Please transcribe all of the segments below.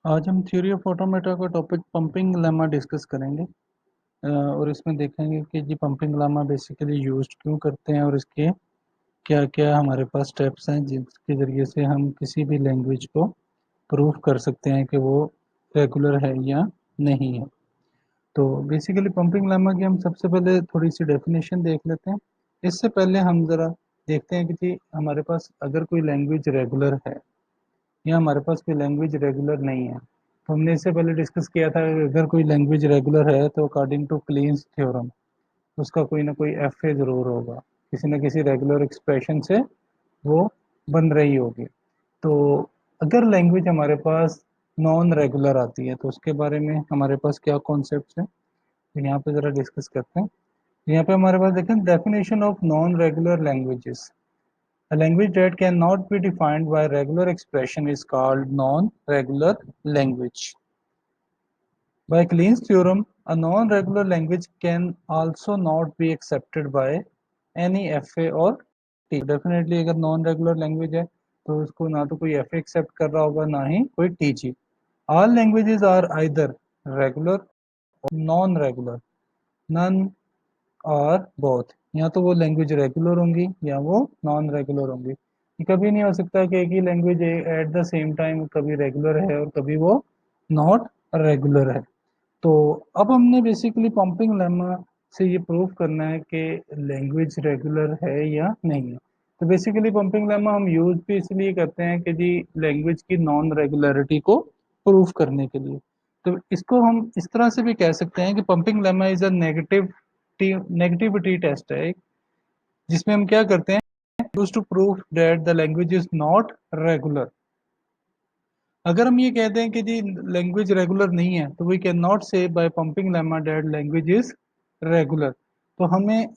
आज हम theory of automata का टॉपिक पंपिंग लेमा डिस्कस करेंगे और इसमें देखेंगे कि जी पंपिंग लेमा बेसिकली यूज्ड क्यों करते हैं और इसके क्या क्या हमारे पास स्टेप्स हैं जिसके ज़रिए से हम किसी भी लैंग्वेज को प्रूव कर सकते हैं कि वो रेगुलर है या नहीं है। तो बेसिकली पंपिंग लेमा की हम सबसे पहले थोड़ी सी डेफिनेशन देख लेते हैं। इससे पहले हम ज़रा देखते हैं कि जी हमारे पास अगर कोई लैंग्वेज रेगुलर है या हमारे पास कोई लैंग्वेज रेगुलर नहीं है। तो हमने इससे पहले डिस्कस किया था कि अगर कोई लैंग्वेज रेगुलर है तो अकॉर्डिंग टू क्लीन्स थ्योरम उसका कोई ना कोई एफ ए ज़रूर होगा, किसी न किसी रेगुलर एक्सप्रेशन से वो बन रही होगी। तो अगर लैंग्वेज हमारे पास नॉन रेगुलर आती है तो उसके बारे में हमारे पास क्या कॉन्सेप्ट है, तो यहाँ पे ज़रा डिस्कस करते हैं। यहाँ पे हमारे पास देखें definition of non regular languages. A language that cannot be defined by regular expression is called non-regular language. By Kleen's theorem, a non-regular language can also not be accepted by any FA or T. Definitely अगर non-regular language है तो उसको ना तो कोई FA accept कर रहा होगा ना ही कोई TG. All languages are either regular or non-regular. None और बोथ, या तो वो लैंग्वेज रेगुलर होंगी या वो नॉन रेगुलर होंगी। ये कभी नहीं हो सकता कि एक ही language at the same time कभी रेगुलर है और कभी वो नॉट रेगुलर है। तो अब हमने बेसिकली पंपिंग लेमा से ये प्रूव करना है कि लैंग्वेज रेगुलर है या नहीं है। तो बेसिकली पंपिंग लेमा हम यूज भी इसलिए करते हैं कि जी लैंग्वेज की नॉन रेगुलरिटी को प्रूव करने के लिए। तो इसको हम इस तरह से भी कह सकते हैं कि pumping lemma is a negativity test है जिसमें हम क्या करते हैं, use to prove that the language is not regular. अगर हम ये कहते हैं कि जी लैंग्वेज रेगुलर नहीं है तो we can not say by pumping lemma that language is regular. तो हमें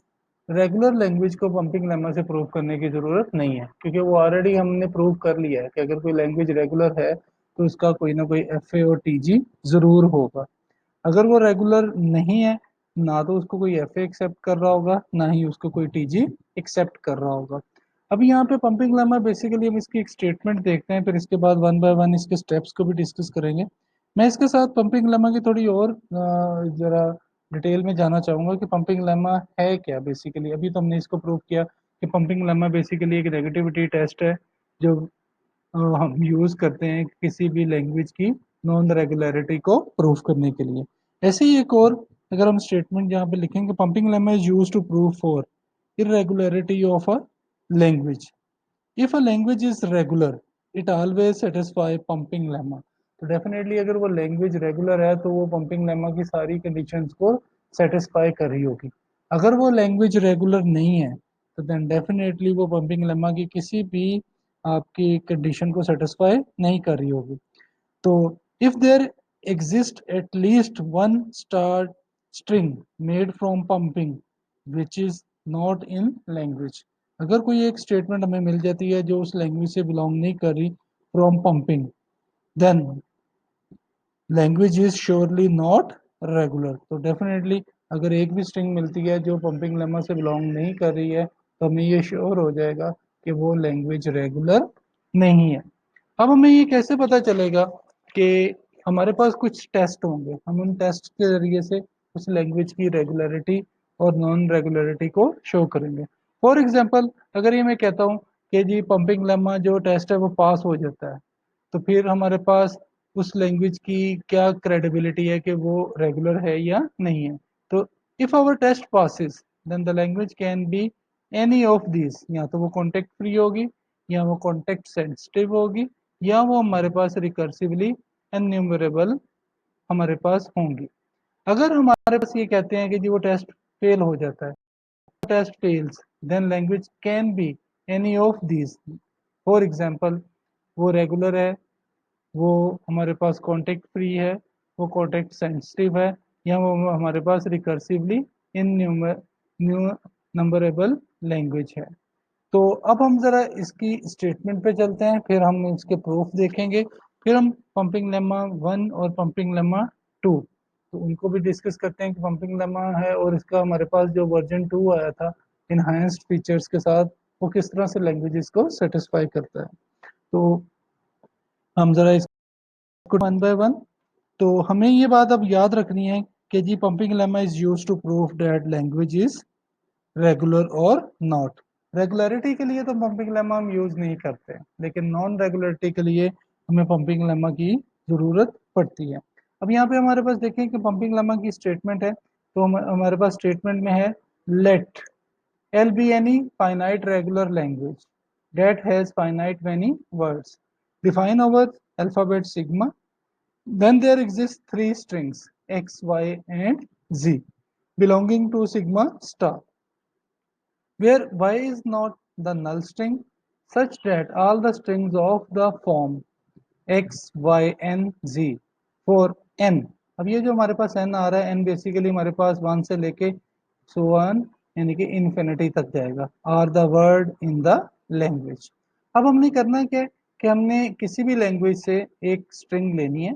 रेगुलर लैंग्वेज को पंपिंग लेमा से प्रूव करने की ज़रूरत नहीं है, क्योंकि वो ऑलरेडी हमने प्रूव कर लिया है कि अगर कोई लैंग्वेज रेगुलर है तो उसका कोई ना कोई एफ ए और टी जी ज़रूर होगा। अगर वो रेगुलर नहीं है, ना तो उसको कोई एफ एक्सेप्ट कर रहा होगा ना ही उसको कोई टीजी एक्सेप्ट कर रहा होगा। अब यहाँ पे पंपिंग लेमा बेसिकली हम इसकी एक स्टेटमेंट देखते हैं, फिर इसके बाद वन बाय वन इसके स्टेप्स को भी डिस्कस करेंगे। मैं इसके साथ पंपिंग लेमा की थोड़ी और जरा डिटेल में जाना चाहूंगा कि पंपिंग लेमा है क्या। बेसिकली अभी तो हमने इसको प्रूव किया कि पंपिंग लेमा बेसिकली एक नेगेटिविटी टेस्ट है जो हम यूज करते हैं किसी भी लैंग्वेज की नॉन रेगुलरिटी को प्रूफ करने के लिए। ऐसे ही एक और अगर हम स्टेटमेंट यहाँ पे लिखेंगे, pumping lemma is use to prove for irregularity of a language. If a language is regular, it always satisfy pumping lemma. तो डेफिनेटली अगर वो लैंग्वेज रेगुलर है तो वो पंपिंग लेमा की सारी कंडीशंस को सेटिस्फाई कर रही होगी। अगर वो लैंग्वेज रेगुलर नहीं है तो देन डेफिनेटली वो पंपिंग लेमा की किसी भी आपकी कंडीशन को सेटिस्फाई नहीं कर रही होगी। तो if there exist at least one star string made from pumping which is not in language, अगर कोई एक स्टेटमेंट हमें मिल जाती है जो उस लैंग्वेज से बिलोंग नहीं कर रही from pumping, then language is surely not regular. तो डेफिनेटली अगर एक भी स्ट्रिंग मिलती है जो पंपिंग लेमा से बिलोंग नहीं कर रही है तो हमें ये श्योर हो जाएगा कि वो लैंग्वेज रेगुलर नहीं है। अब हमें ये कैसे पता चलेगा कि हमारे पास कुछ टेस्ट होंगे, हम उन टेस्ट के जरिए से उस लैंग्वेज की रेगुलरिटी और नॉन रेगुलरिटी को शो करेंगे। फॉर एग्जांपल अगर ये मैं कहता हूँ कि जी पंपिंग लेमा जो टेस्ट है वो पास हो जाता है, तो फिर हमारे पास उस लैंग्वेज की क्या क्रेडिबिलिटी है कि वो रेगुलर है या नहीं है। तो if our test passes then the language can be any of this, या तो वो कॉन्टेक्ट फ्री होगी या वो कॉन्टेक्ट सेंसिटिव होगी या वो हमारे पास रिकर्सिवली एन्यूमरेबल हमारे पास होंगी। अगर हमारे पास ये कहते हैं कि जी वो टेस्ट फेल हो जाता है, test fails then language can be any of this. For example वो रेगुलर है, वो हमारे पास कॉन्टेक्ट फ्री है, वो कॉन्टेक्ट सेंसिटिव है, या वो हमारे पास रिकर्सिवली इन न्यू नंबरेबल लैंग्वेज है। तो अब हम ज़रा इसकी स्टेटमेंट पे चलते हैं, फिर हम इसके प्रूफ देखेंगे, फिर हम पंपिंग लेमा वन और पंपिंग लेमा टू तो उनको भी डिस्कस करते हैं कि पंपिंग लेमा है और इसका हमारे पास जो वर्जन टू आया था इनहांस्ड फीचर्स के साथ वो किस तरह से लैंग्वेजेस को सेटिस्फाई करता है। तो हम ज़रा इसको कुड वन बाय वन। तो हमें ये बात अब याद रखनी है कि जी pumping lemma is use to prove that language is regular और नॉट। रेगुलरिटी के लिए तो पंपिंग लेमा हम यूज नहीं करते, लेकिन नॉन रेगुलरिटी के लिए हमें पंपिंग लेमा की जरूरत पड़ती है। अब यहाँ पे हमारे पास देखें कि पंपिंग लेमा की स्टेटमेंट है, तो हमारे पास स्टेटमेंट में है let L be any finite regular language that has finite many words. Define our alphabet sigma. Then there exist three strings x, y, and z belonging to sigma star, where y is not the null string, such that all the strings of the form x, y, n, z for n। अब ये जो हमारे पास n आ रहा है, n basically हमारे पास 1 से लेके सो ऑन यानी कि इन्फिनिटी तक जाएगा, are the word in the language. अब हमने करना क्या है कि हमने किसी भी लैंग्वेज से एक स्ट्रिंग लेनी है,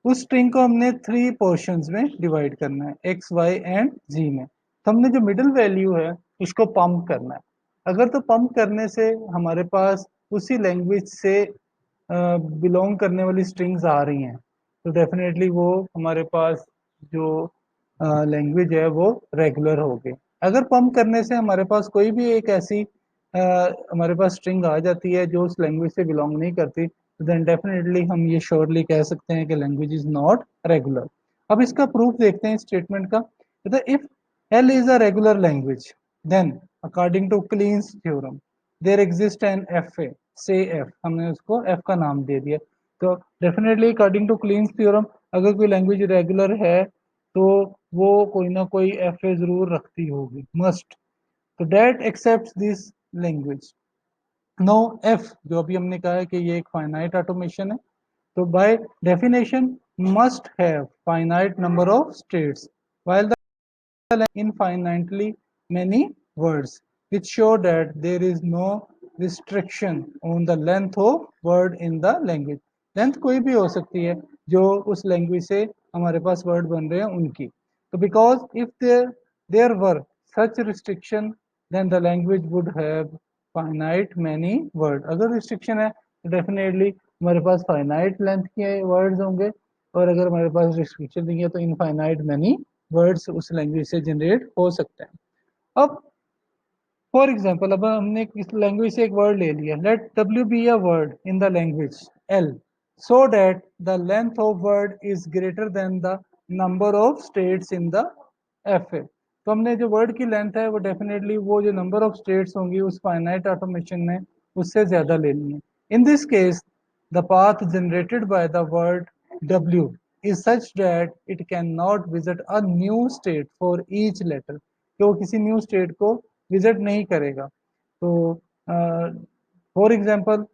उस स्ट्रिंग को हमने 3 पोर्शंस में डिवाइड करना है, एक्स वाई एंड जी में। तो हमने जो मिडिल वैल्यू है उसको पंप करना है। अगर तो पंप करने से हमारे पास उसी लैंग्वेज से बिलोंग करने वाली स्ट्रिंग्स आ रही हैं, तो डेफिनेटली वो हमारे पास जो लैंग्वेज है वो रेगुलर होगी। अगर पंप करने से हमारे पास कोई भी एक ऐसी हमारे पास स्ट्रिंग आ जाती है जो उस लैंग्वेज से बिलोंग नहीं करती, तो देन डेफिनेटली हम ये श्योरली कह सकते हैं कि लैंग्वेज इज नॉट रेगुलर। अब इसका प्रूफ देखते हैं स्टेटमेंट का। If L is a regular language, then according to Kleene's theorem there exist an F A, say F, हमने उसको एफ का नाम दे दिया। तो definitely according to Kleene's theorem अगर कोई लैंग्वेज रेगुलर है तो वो कोई ना कोई एफ ए जरूर रखती होगी, मस्ट। तो that accept this language. No F जो अभी हमने कहा है कि ये एक फाइनाइट ऑटोमेशन है, तो by definition must have finite number of states while the infinitely many words, which show that there is no restriction on the length of word in the language। Length कोई भी हो सकती है जो उस language से हमारे पास वर्ड बन रहे हैं उनकी। तो because if there were such restriction then the language would have finite many word. अगर रिस्ट्रिक्शन है तो डेफिनेटली हमारे पास फाइनाइट लेंथ के वर्ड्स होंगे, और अगर हमारे पास रिस्ट्रिक्शन नहीं है तो इनफाइनाइट मैनी वर्ड्स उस लैंग्वेज से जनरेट हो सकते हैं। अब फॉर एग्जाम्पल अब हमने इस लैंग्वेज से एक वर्ड ले लिया, let W be a word in the language L so that the length of word is greater than the number of states in the F A. तो हमने जो वर्ड की लेंथ है वो डेफिनेटली वो जो नंबर ऑफ स्टेट्स होंगी उस फाइनाइट ऑटोमेशन में उससे ज्यादा लेनी है। इन this case the path generated by the word w is such that it cannot visit a new state for each letter, कि वो किसी न्यू स्टेट को विजिट नहीं करेगा। तो for example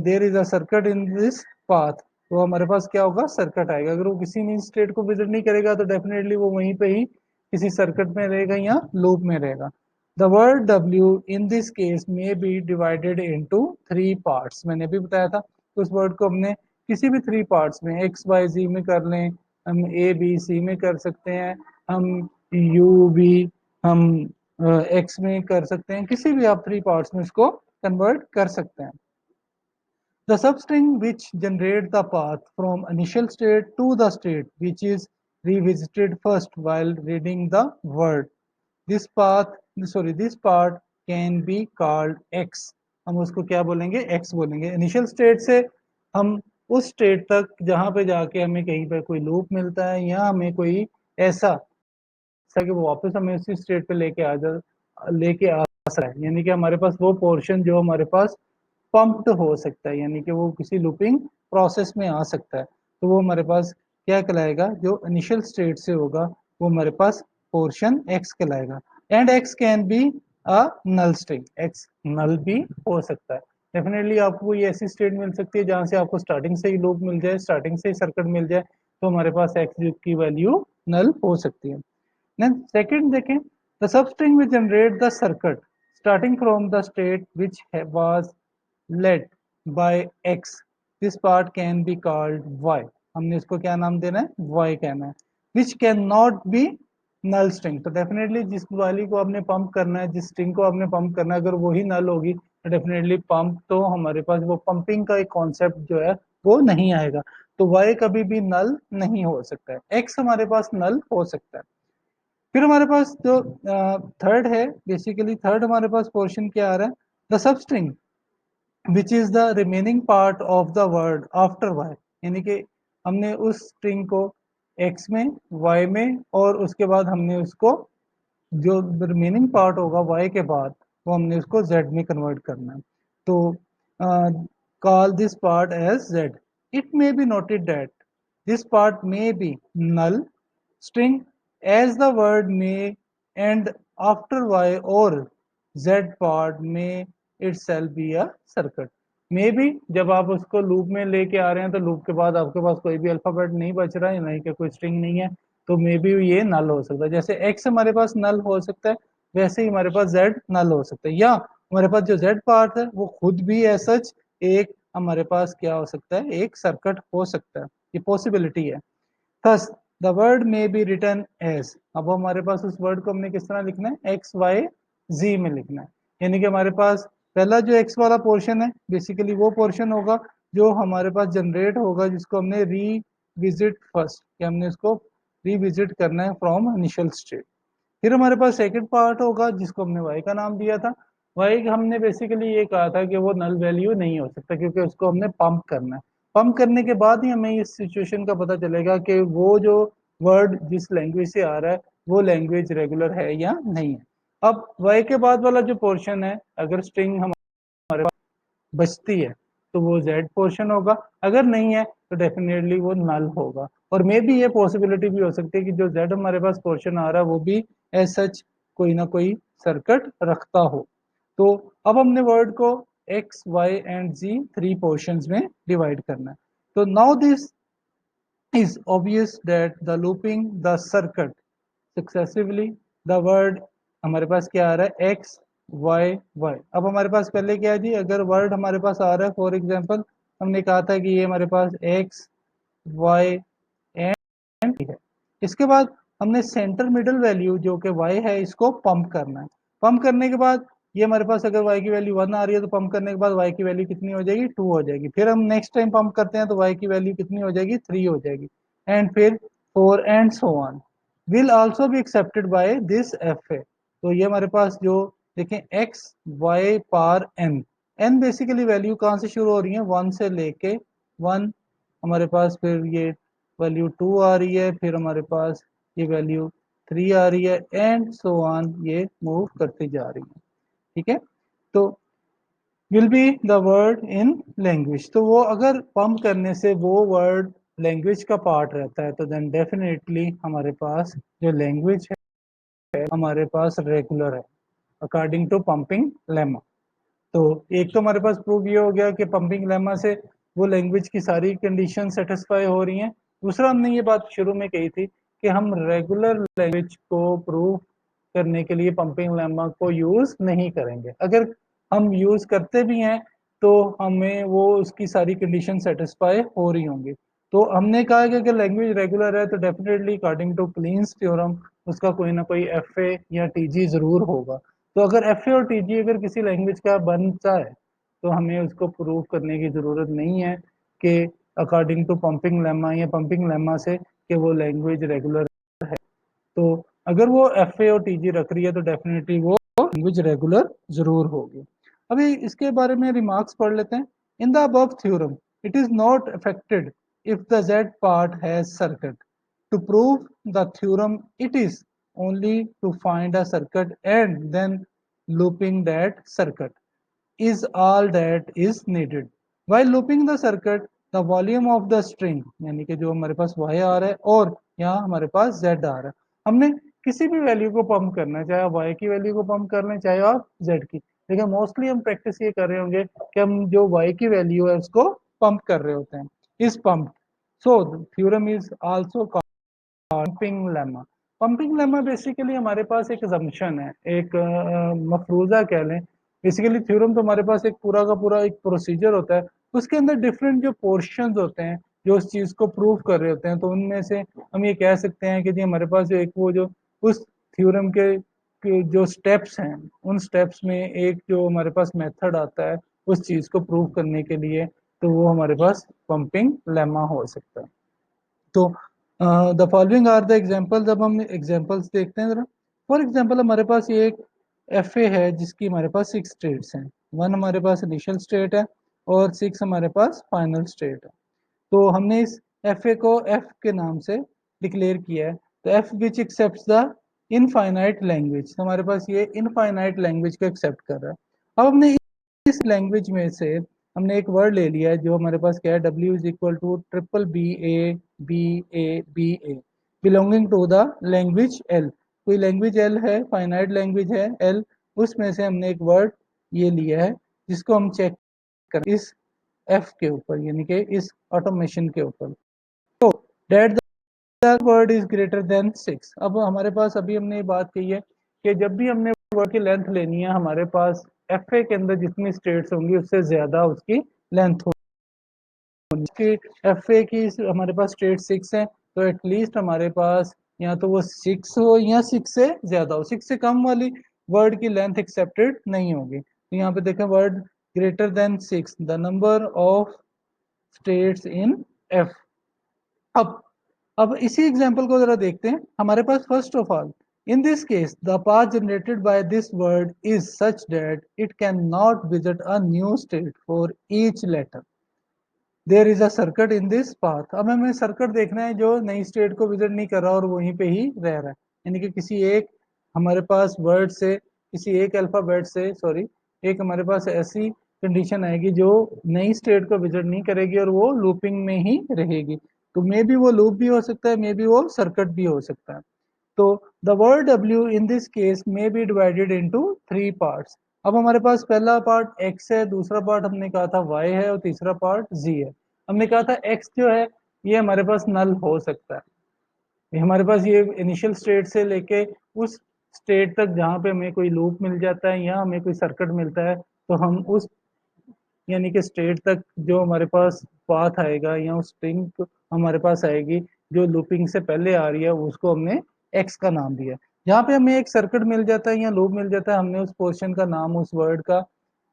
there is a circuit in this path, तो हमारे पास क्या होगा, सर्किट आएगा। अगर वो किसी न्यू स्टेट को विजिट नहीं करेगा तो डेफिनेटली वो वहीं पे ही किसी सर्किट में रहेगा या लूप में रहेगा। The word w in this case में बी डिवाइडेड इनटू 3 पार्ट्स, मैंने भी बताया था। तो उस वर्ड को हमने किसी भी 3 पार्ट्स में एक्स वाई जी में कर लें, हम ए बी सी में कर सकते हैं, हम यू बी हम एक्स में कर सकते हैं, किसी भी आप 3 पार्ट्स में इसको कन्वर्ट कर सकते हैं। The substring which generate the path from initial state to the state which is revisited first while reading the word, this path this part can be called x। हम उसको क्या बोलेंगे, x बोलेंगे। इनिशियल स्टेट से हम उस state तक जहां पे जाके हमें कहीं पर कोई लूप मिलता है या हमें कोई ऐसा कि वो वापस हमें उसी स्टेट पे लेके आ सकता है, यानी कि हमारे पास वो पोर्शन जो हमारे पास पंप्ड हो सकता है, यानी कि वो किसी लूपिंग प्रोसेस में आ सकता है, तो वो हमारे पास क्या कहलाएगा, जो इनिशियल स्टेट से होगा वो हमारे पास पोर्शन एक्स कहलाएगा। And X can be a null string, X null भी हो सकता है। डेफिनेटली आपको ये ऐसी स्टेट मिल सकती है जहां से आपको स्टार्टिंग से ही लूप मिल जाए, स्टार्टिंग से ही सर्किट मिल जाए, तो हमारे पास एक्स की वैल्यू नल हो सकती है। Then second देखें, the substring will generate the circuit starting from the state which was led by x, this part can be called y। हमने इसको क्या नाम देना है, y कहना है। which cannot be null string, तो डेफिनेटली जिस वाली को आपने पंप करना है, जिस स्ट्रिंग को आपने पंप करना है, अगर वही नल होगी तो डेफिनेटली पंप तो हमारे पास वो पंपिंग का एक कॉन्सेप्ट जो है वो नहीं आएगा। तो y कभी भी नल नहीं हो सकता है, x हमारे पास नल हो सकता है। फिर हमारे पास जो थर्ड है, बेसिकली थर्ड हमारे पास पोर्शन क्या आ रहा है, the substring which is the remaining part of the word after Y, यानी कि हमने उस स्ट्रिंग को x में, y में, और उसके बाद हमने उसको जो रिमेनिंग पार्ट होगा y के बाद, वो हमने उसको z में कन्वर्ट करना है। तो call this part as z। It may be noted that this part may be null string as the word may end after y, or z part may itself be a circuit। May be जब आप उसको loop में लेके आ रहे हैं तो loop के बाद आपके पास कोई भी अल्फाबेट नहीं बच रहा है, नहीं कि कोई स्ट्रिंग नहीं है, तो मे बी ये नल हो सकता है। जैसे x हमारे पास नल हो सकता है, वैसे ही हमारे पास z नल हो सकता है, या हमारे पास जो z पार्ट है वो खुद भी ऐसा एक हमारे पास क्या हो सकता है, एक सर्किट हो सकता है, ये पॉसिबिलिटी है। Thus the word may be written as, अब हमारे पास उस वर्ड को हमने किस तरह लिखना है, एक्स वाई जी में लिखना है। यानी कि हमारे पास पहला जो एक्स वाला पोर्शन है बेसिकली वो पोर्शन होगा जो हमारे पास जनरेट होगा, जिसको हमने रीविजिट फर्स्ट, कि हमने इसको रीविजिट करना है फ्रॉम इनिशियल स्टेट। फिर हमारे पास सेकंड पार्ट होगा जिसको हमने वाई का नाम दिया था। वाई हमने बेसिकली ये कहा था कि वो नल वैल्यू नहीं हो सकता, क्योंकि उसको हमने पंप करना है। पंप करने के बाद ही हमें इस सिचुएशन का पता चलेगा कि वो जो वर्ड जिस लैंग्वेज से आ रहा है वो लैंग्वेज रेगुलर है या नहीं है। अब वाई के बाद वाला जो पोर्शन है, अगर स्ट्रिंग हमारे पास बचती है तो वो जेड पोर्शन होगा, अगर नहीं है तो डेफिनेटली वो नल होगा। और मे भी ये पॉसिबिलिटी भी हो सकती है कि जो जेड हमारे पास पोर्शन आ रहा है वो भी एज सच कोई ना कोई सर्किट रखता हो। तो अब हमने वर्ड को X Y and Z three portions में डिवाइड करना है। तो now this is obvious that the looping the circuit successively the word हमारे पास क्या आ रहा है, x y y। अब हमारे पास पहले क्या है जी, अगर वर्ड हमारे पास आ रहा है फॉर एग्जांपल, हमने कहा था कि ये हमारे पास x y एंड है। इसके बाद हमने सेंटर मिडल वैल्यू जो कि y है इसको पंप करना है। पंप करने के बाद ये हमारे पास अगर y की वैल्यू 1 आ रही है तो पंप करने के बाद y की वैल्यू कितनी हो जाएगी, 2 हो जाएगी। फिर हम नेक्स्ट टाइम पंप करते हैं तो y की वैल्यू कितनी हो जाएगी, 3 हो जाएगी। एंड फिर 4 and so on will also be accepted by this F A. तो ये हमारे पास जो देखें x y पार n, n बेसिकली वैल्यू कहाँ से शुरू हो रही है, 1 से लेके 1, हमारे पास फिर ये वैल्यू 2 आ रही है, फिर हमारे पास ये वैल्यू 3 आ रही है, एंड सो ऑन ये मूव करती जा रही है। ठीक है, तो will be the word in language, तो वो अगर पंप करने से वो वर्ड लैंग्वेज का पार्ट रहता है तो देन डेफिनेटली हमारे पास जो लैंग्वेज है हमारे पास रेगुलर है अकॉर्डिंग टू पंपिंग लेमा। तो एक तो हमारे पास प्रूव ये हो गया कि पंपिंग लेमा से वो लैंग्वेज की सारी कंडीशन सेटिस्फाई हो रही हैं। दूसरा, हमने ये बात शुरू में कही थी कि हम रेगुलर लैंग्वेज को प्रूव करने के लिए पंपिंग लेमा को यूज नहीं करेंगे। अगर हम यूज करते भी हैं तो हमें वो उसकी सारी कंडीशन सेटिस्फाई हो रही होंगी। तो हमने कहा कि अगर लैंग्वेज रेगुलर है तो definitely according to Kleene's theorem उसका कोई ना कोई एफ ए या टी जी जरूर होगा। तो अगर एफ ए और टी जी अगर किसी लैंग्वेज का बनता है तो हमें उसको प्रूव करने की ज़रूरत नहीं है कि अकॉर्डिंग टू पंपिंग लेमा या पंपिंग लेमा से कि वो लैंग्वेज रेगुलर। तो अगर वो एफ ए और टी जी रख रही है तो डेफिनेटली वो लैंग्वेज रेगुलर जरूर होगी। अभी इसके बारे में रिमार्क्स पढ़ लेते हैं। In the above theorem it is not affected if the Z part has circuit. To prove the theorem it is only to find a circuit and then looping that circuit is all that is needed. While looping the circuit, the volume of the string यानी कि जो हमारे पास y आ रहा है और यहाँ हमारे पास z आ रहा है, हमने किसी भी वैल्यू को पंप करना है, चाहे आप y की वैल्यू को पंप कर लें चाहे आप z की। लेकिन मोस्टली हम प्रैक्टिस ये कर रहे होंगे कि हम जो y की वैल्यू है उसको पंप कर रहे होते हैं, इस pump. So theorem is also pumping lemma. Pumping lemma basically हमारे पास एक assumption है, एक मफरूजा कह लें। बेसिकली थ्योरम तो हमारे पास एक पूरा का पूरा एक प्रोसीजर होता है, उसके अंदर डिफरेंट जो पोर्शंस होते हैं जो उस चीज को प्रूव कर रहे होते हैं। तो उनमें से हम ये कह सकते हैं कि जी हमारे पास जो एक वो जो उस थ्योरम के जो स्टेप्स हैं उन स्टेप्स में एक जो हमारे पास मेथड आता है उस चीज को प्रूव करने के लिए, तो वो हमारे पास पंपिंग लेमा हो सकता है। तो the following are the examples. अब हम एग्जांपल्स देखते हैं जरा। फॉर एग्जांपल हमारे पास ये एक एफए है जिसकी हमारे पास 6 स्टेट्स हैं। 1 हमारे पास इनिशियल स्टेट है और 6 हमारे पास फाइनल स्टेट है। तो हमने इस एफए को एफ के नाम से डिक्लेयर किया है। तो F which accept the infinite language, हमारे पास ये इनफाइनाइट लैंग्वेज को एक्सेप्ट कर रहा है। अब हमने इस लैंग्वेज में से हमने एक वर्ड ले लिया है जो हमारे पास क्या है, W is equal to triple B A belonging to the language L. कोई लैंग्वेज एल है, फाइनाइट लैंग्वेज है एल, उसमें से हमने एक वर्ड ये लिया है जिसको हम चेक करें इस एफ के ऊपर, यानी कि इस ऑटोमेशन के ऊपर। तो that the word is greater than 6। अब हमारे पास अभी हमने ये बात कही है कि जब भी हमने वर्ड की लेंथ लेनी है, हमारे पास एफ ए के अंदर जितनी स्टेट्स होंगी उससे ज्यादा उसकी लेंथ होगी। एफ ए की हमारे पास स्टेट 6 है, तो एटलीस्ट हमारे पास या तो वो 6 हो या 6 से ज्यादा हो। 6 से कम वाली वर्ड की लेंथ एक्सेप्टेड नहीं होगी। तो यहाँ पे देखें, word greater than 6, the number of states in F. अब अब इसी एग्जांपल को जरा देखते हैं। हमारे पास first of all in this case the path generated by this word is such that it can not visit a new state for each letter. There is a circuit in this path. अब हमें circuit देखना है जो नई state को visit नहीं कर रहा और वहीं पे ही रह रहा है, यानी कि किसी एक हमारे पास वर्ड से, किसी एक अल्फाबेट से, सॉरी, एक हमारे पास ऐसी कंडीशन आएगी जो नई स्टेट को विजिट नहीं करेगी और वो लूपिंग में ही रहेगी। तो मे बी वो लूप भी हो सकता है, मे बी वो सर्किट भी हो सकता है। तो the word W in this case में बी डिवाइडेड इनटू 3 पार्ट्स। अब हमारे पास पहला पार्ट x है, दूसरा पार्ट हमने कहा था y है और तीसरा पार्ट z है। हमने कहा था x जो है ये हमारे पास नल हो सकता है। ये हमारे पास ये इनिशियल स्टेट से लेके उस स्टेट तक जहाँ पे हमें कोई लूप मिल जाता है या हमें कोई सर्किट मिलता है, तो हम उस यानी कि स्टेट तक जो हमारे पास पाथ आएगा या उस स्ट्रिंग हमारे पास आएगी जो लूपिंग से पहले आ रही है, उसको हमने एक्स का नाम दिया। यहाँ पे हमें एक सर्किट मिल जाता है या लूप मिल जाता है, हमने उस पोर्शन का नाम उस वर्ड का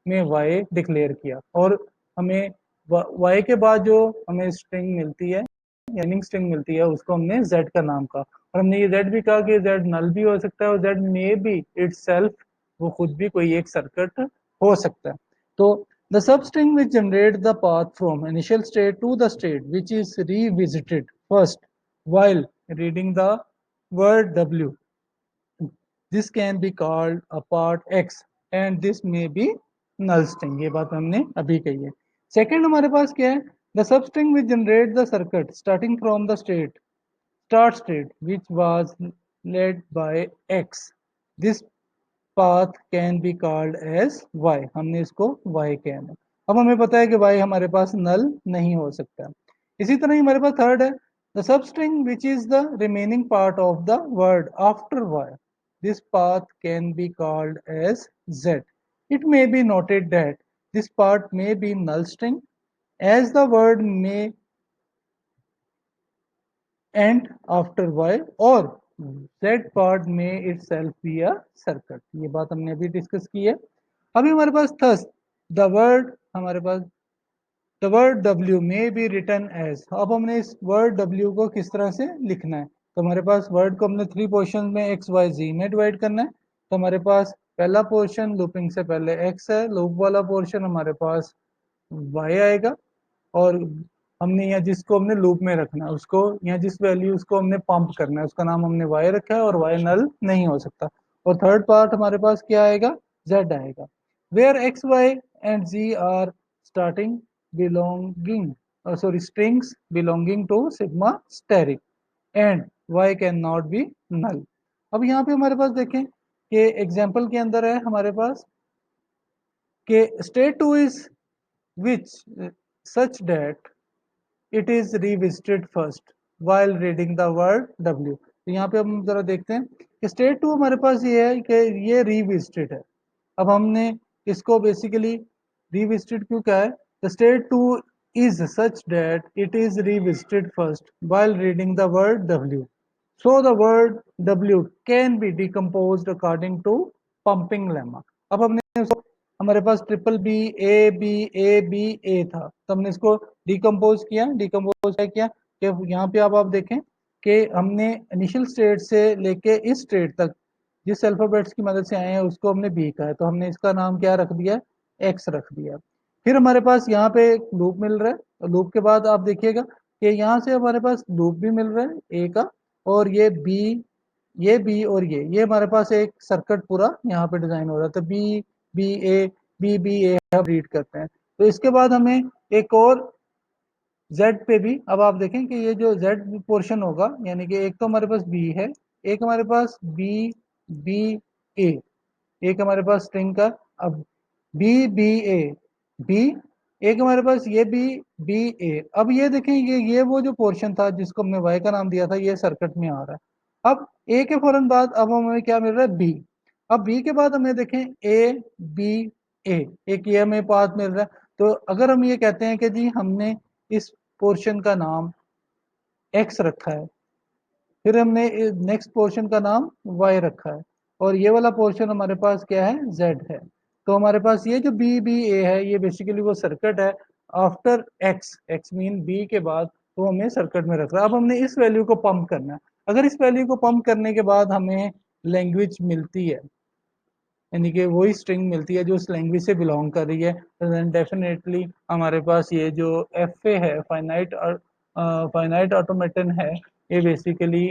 में वाई डिक्लेयर किया और हमें वाई के बाद जो हमें स्ट्रिंग मिलती है, रनिंग स्ट्रिंग मिलती है, उसको हमने जेड का नाम कहा। और हमने ये जेड भी कहा कि जेड नल भी हो सकता है और जेड मे बी इटसेल्फ, वो खुद भी कोई एक सर्किट हो सकता है। तो the substring which generate the path from initial state to the state which is revisited first while reading the word W, this can be called a part X and this may be null string। ये बात हमने अभी कही है। Second हमारे पास क्या है, the substring which generate the circuit starting from the start state which was led by X, this path can be called as y। हमने इसको y कहना। अब हमें पता है कि y हमारे पास नल नहीं हो सकता। इसी तरह ही हमारे पास थर्ड है, the substring which is the remaining part of the word after y, this path can be called as z। it may be noted that this part may be null string as the word may and after y और z part में itself be a circuit। ये बात हमने अभी discuss की है। अभी हमारे पास thus the word हमारे पास the word w may be written as। अब हमने इस word w को किस तरह से लिखना है, तो हमारे पास वर्ड को हमने 3 पोर्शन में x y z में डिवाइड करना है। तो हमारे पास पहला पोर्शन लूपिंग से पहले x है, लूप वाला पोर्शन हमारे पास y आएगा और हमने यहाँ जिसको हमने लूप में रखना है उसको, यहाँ जिस वैल्यू उसको हमने पंप करना है उसका नाम हमने y रखा है और y नल नहीं हो सकता। और थर्ड पार्ट हमारे पास क्या आएगा, z आएगा। Where X Y and z are starting belonging sorry strings belonging to sigma asterisk and y can not be null. अब यहाँ पे हमारे पास देखें कि एग्जाम्पल के अंदर है हमारे पास कि state two is which such that it is revisited first while reading the word W। तो यहाँ पे हम जरा देखते हैं कि स्टेट टू हमारे पास ये है कि ये रिविजिटेड है। अब हमने इसको बेसिकली रिविजिटेड क्यों कहा है, the state two is such that it is revisited first while reading the word W, so the word W can be decomposed according to pumping lemma। अब हमने हमारे पास triple B A B A B A था, तो हमने इसको decompose किया कि यहाँ पे अब आप देखें कि हमने इनिशियल स्टेट से लेके इस स्टेट तक जिस अल्फाबेट्स की मदद से आए हैं उसको हमने बी कहा है, तो हमने इसका नाम क्या रख दिया, एक्स रख दिया। फिर हमारे पास यहाँ पे एक लूप मिल रहा है, लूप के बाद आप देखिएगा कि यहाँ से हमारे पास लूप भी मिल रहा है ए का, और ये बी और ये हमारे पास एक सर्किट पूरा यहाँ पे डिजाइन हो रहा है, तो बी बी ए हम रीड करते हैं। तो इसके बाद हमें एक और जेड पे भी, अब आप देखें कि ये जो जेड पोर्शन होगा, यानी कि एक तो हमारे पास बी है, एक हमारे पास बी बी ए, एक हमारे पास स्ट्रिंग का, अब बी, एक हमारे पास ये बी ए। अब ये देखें, ये वो जो पोर्शन था जिसको हमने वाई का नाम दिया था, ये सर्किट में आ रहा है। अब ए के फौरन बाद अब हमें क्या मिल रहा है, बी। अब बी के बाद हमें देखें ए बी ए, एक ये हमें पाथ मिल रहा है। तो अगर हम ये कहते हैं कि जी हमने इस पोर्शन का नाम एक्स रखा है, फिर हमने नेक्स्ट पोर्शन का नाम वाई रखा है, और ये वाला पोर्शन हमारे पास क्या है, जेड है। तो हमारे पास ये जो बी बी ए है, ये बेसिकली वो सर्किट है after X, X mean B के बाद, तो हमें सर्किट में रख रहा है। अब हमने इस वैल्यू को पंप करना है। अगर इस वैल्यू को पंप करने के बाद हमें लैंग्वेज मिलती है, यानी कि वही स्ट्रिंग मिलती है जो उस लैंग्वेज से बिलोंग कर रही है, तो देन डेफिनेटली हमारे पास ये जो एफ ए है, फाइनाइट ऑटोमेटन है, ये बेसिकली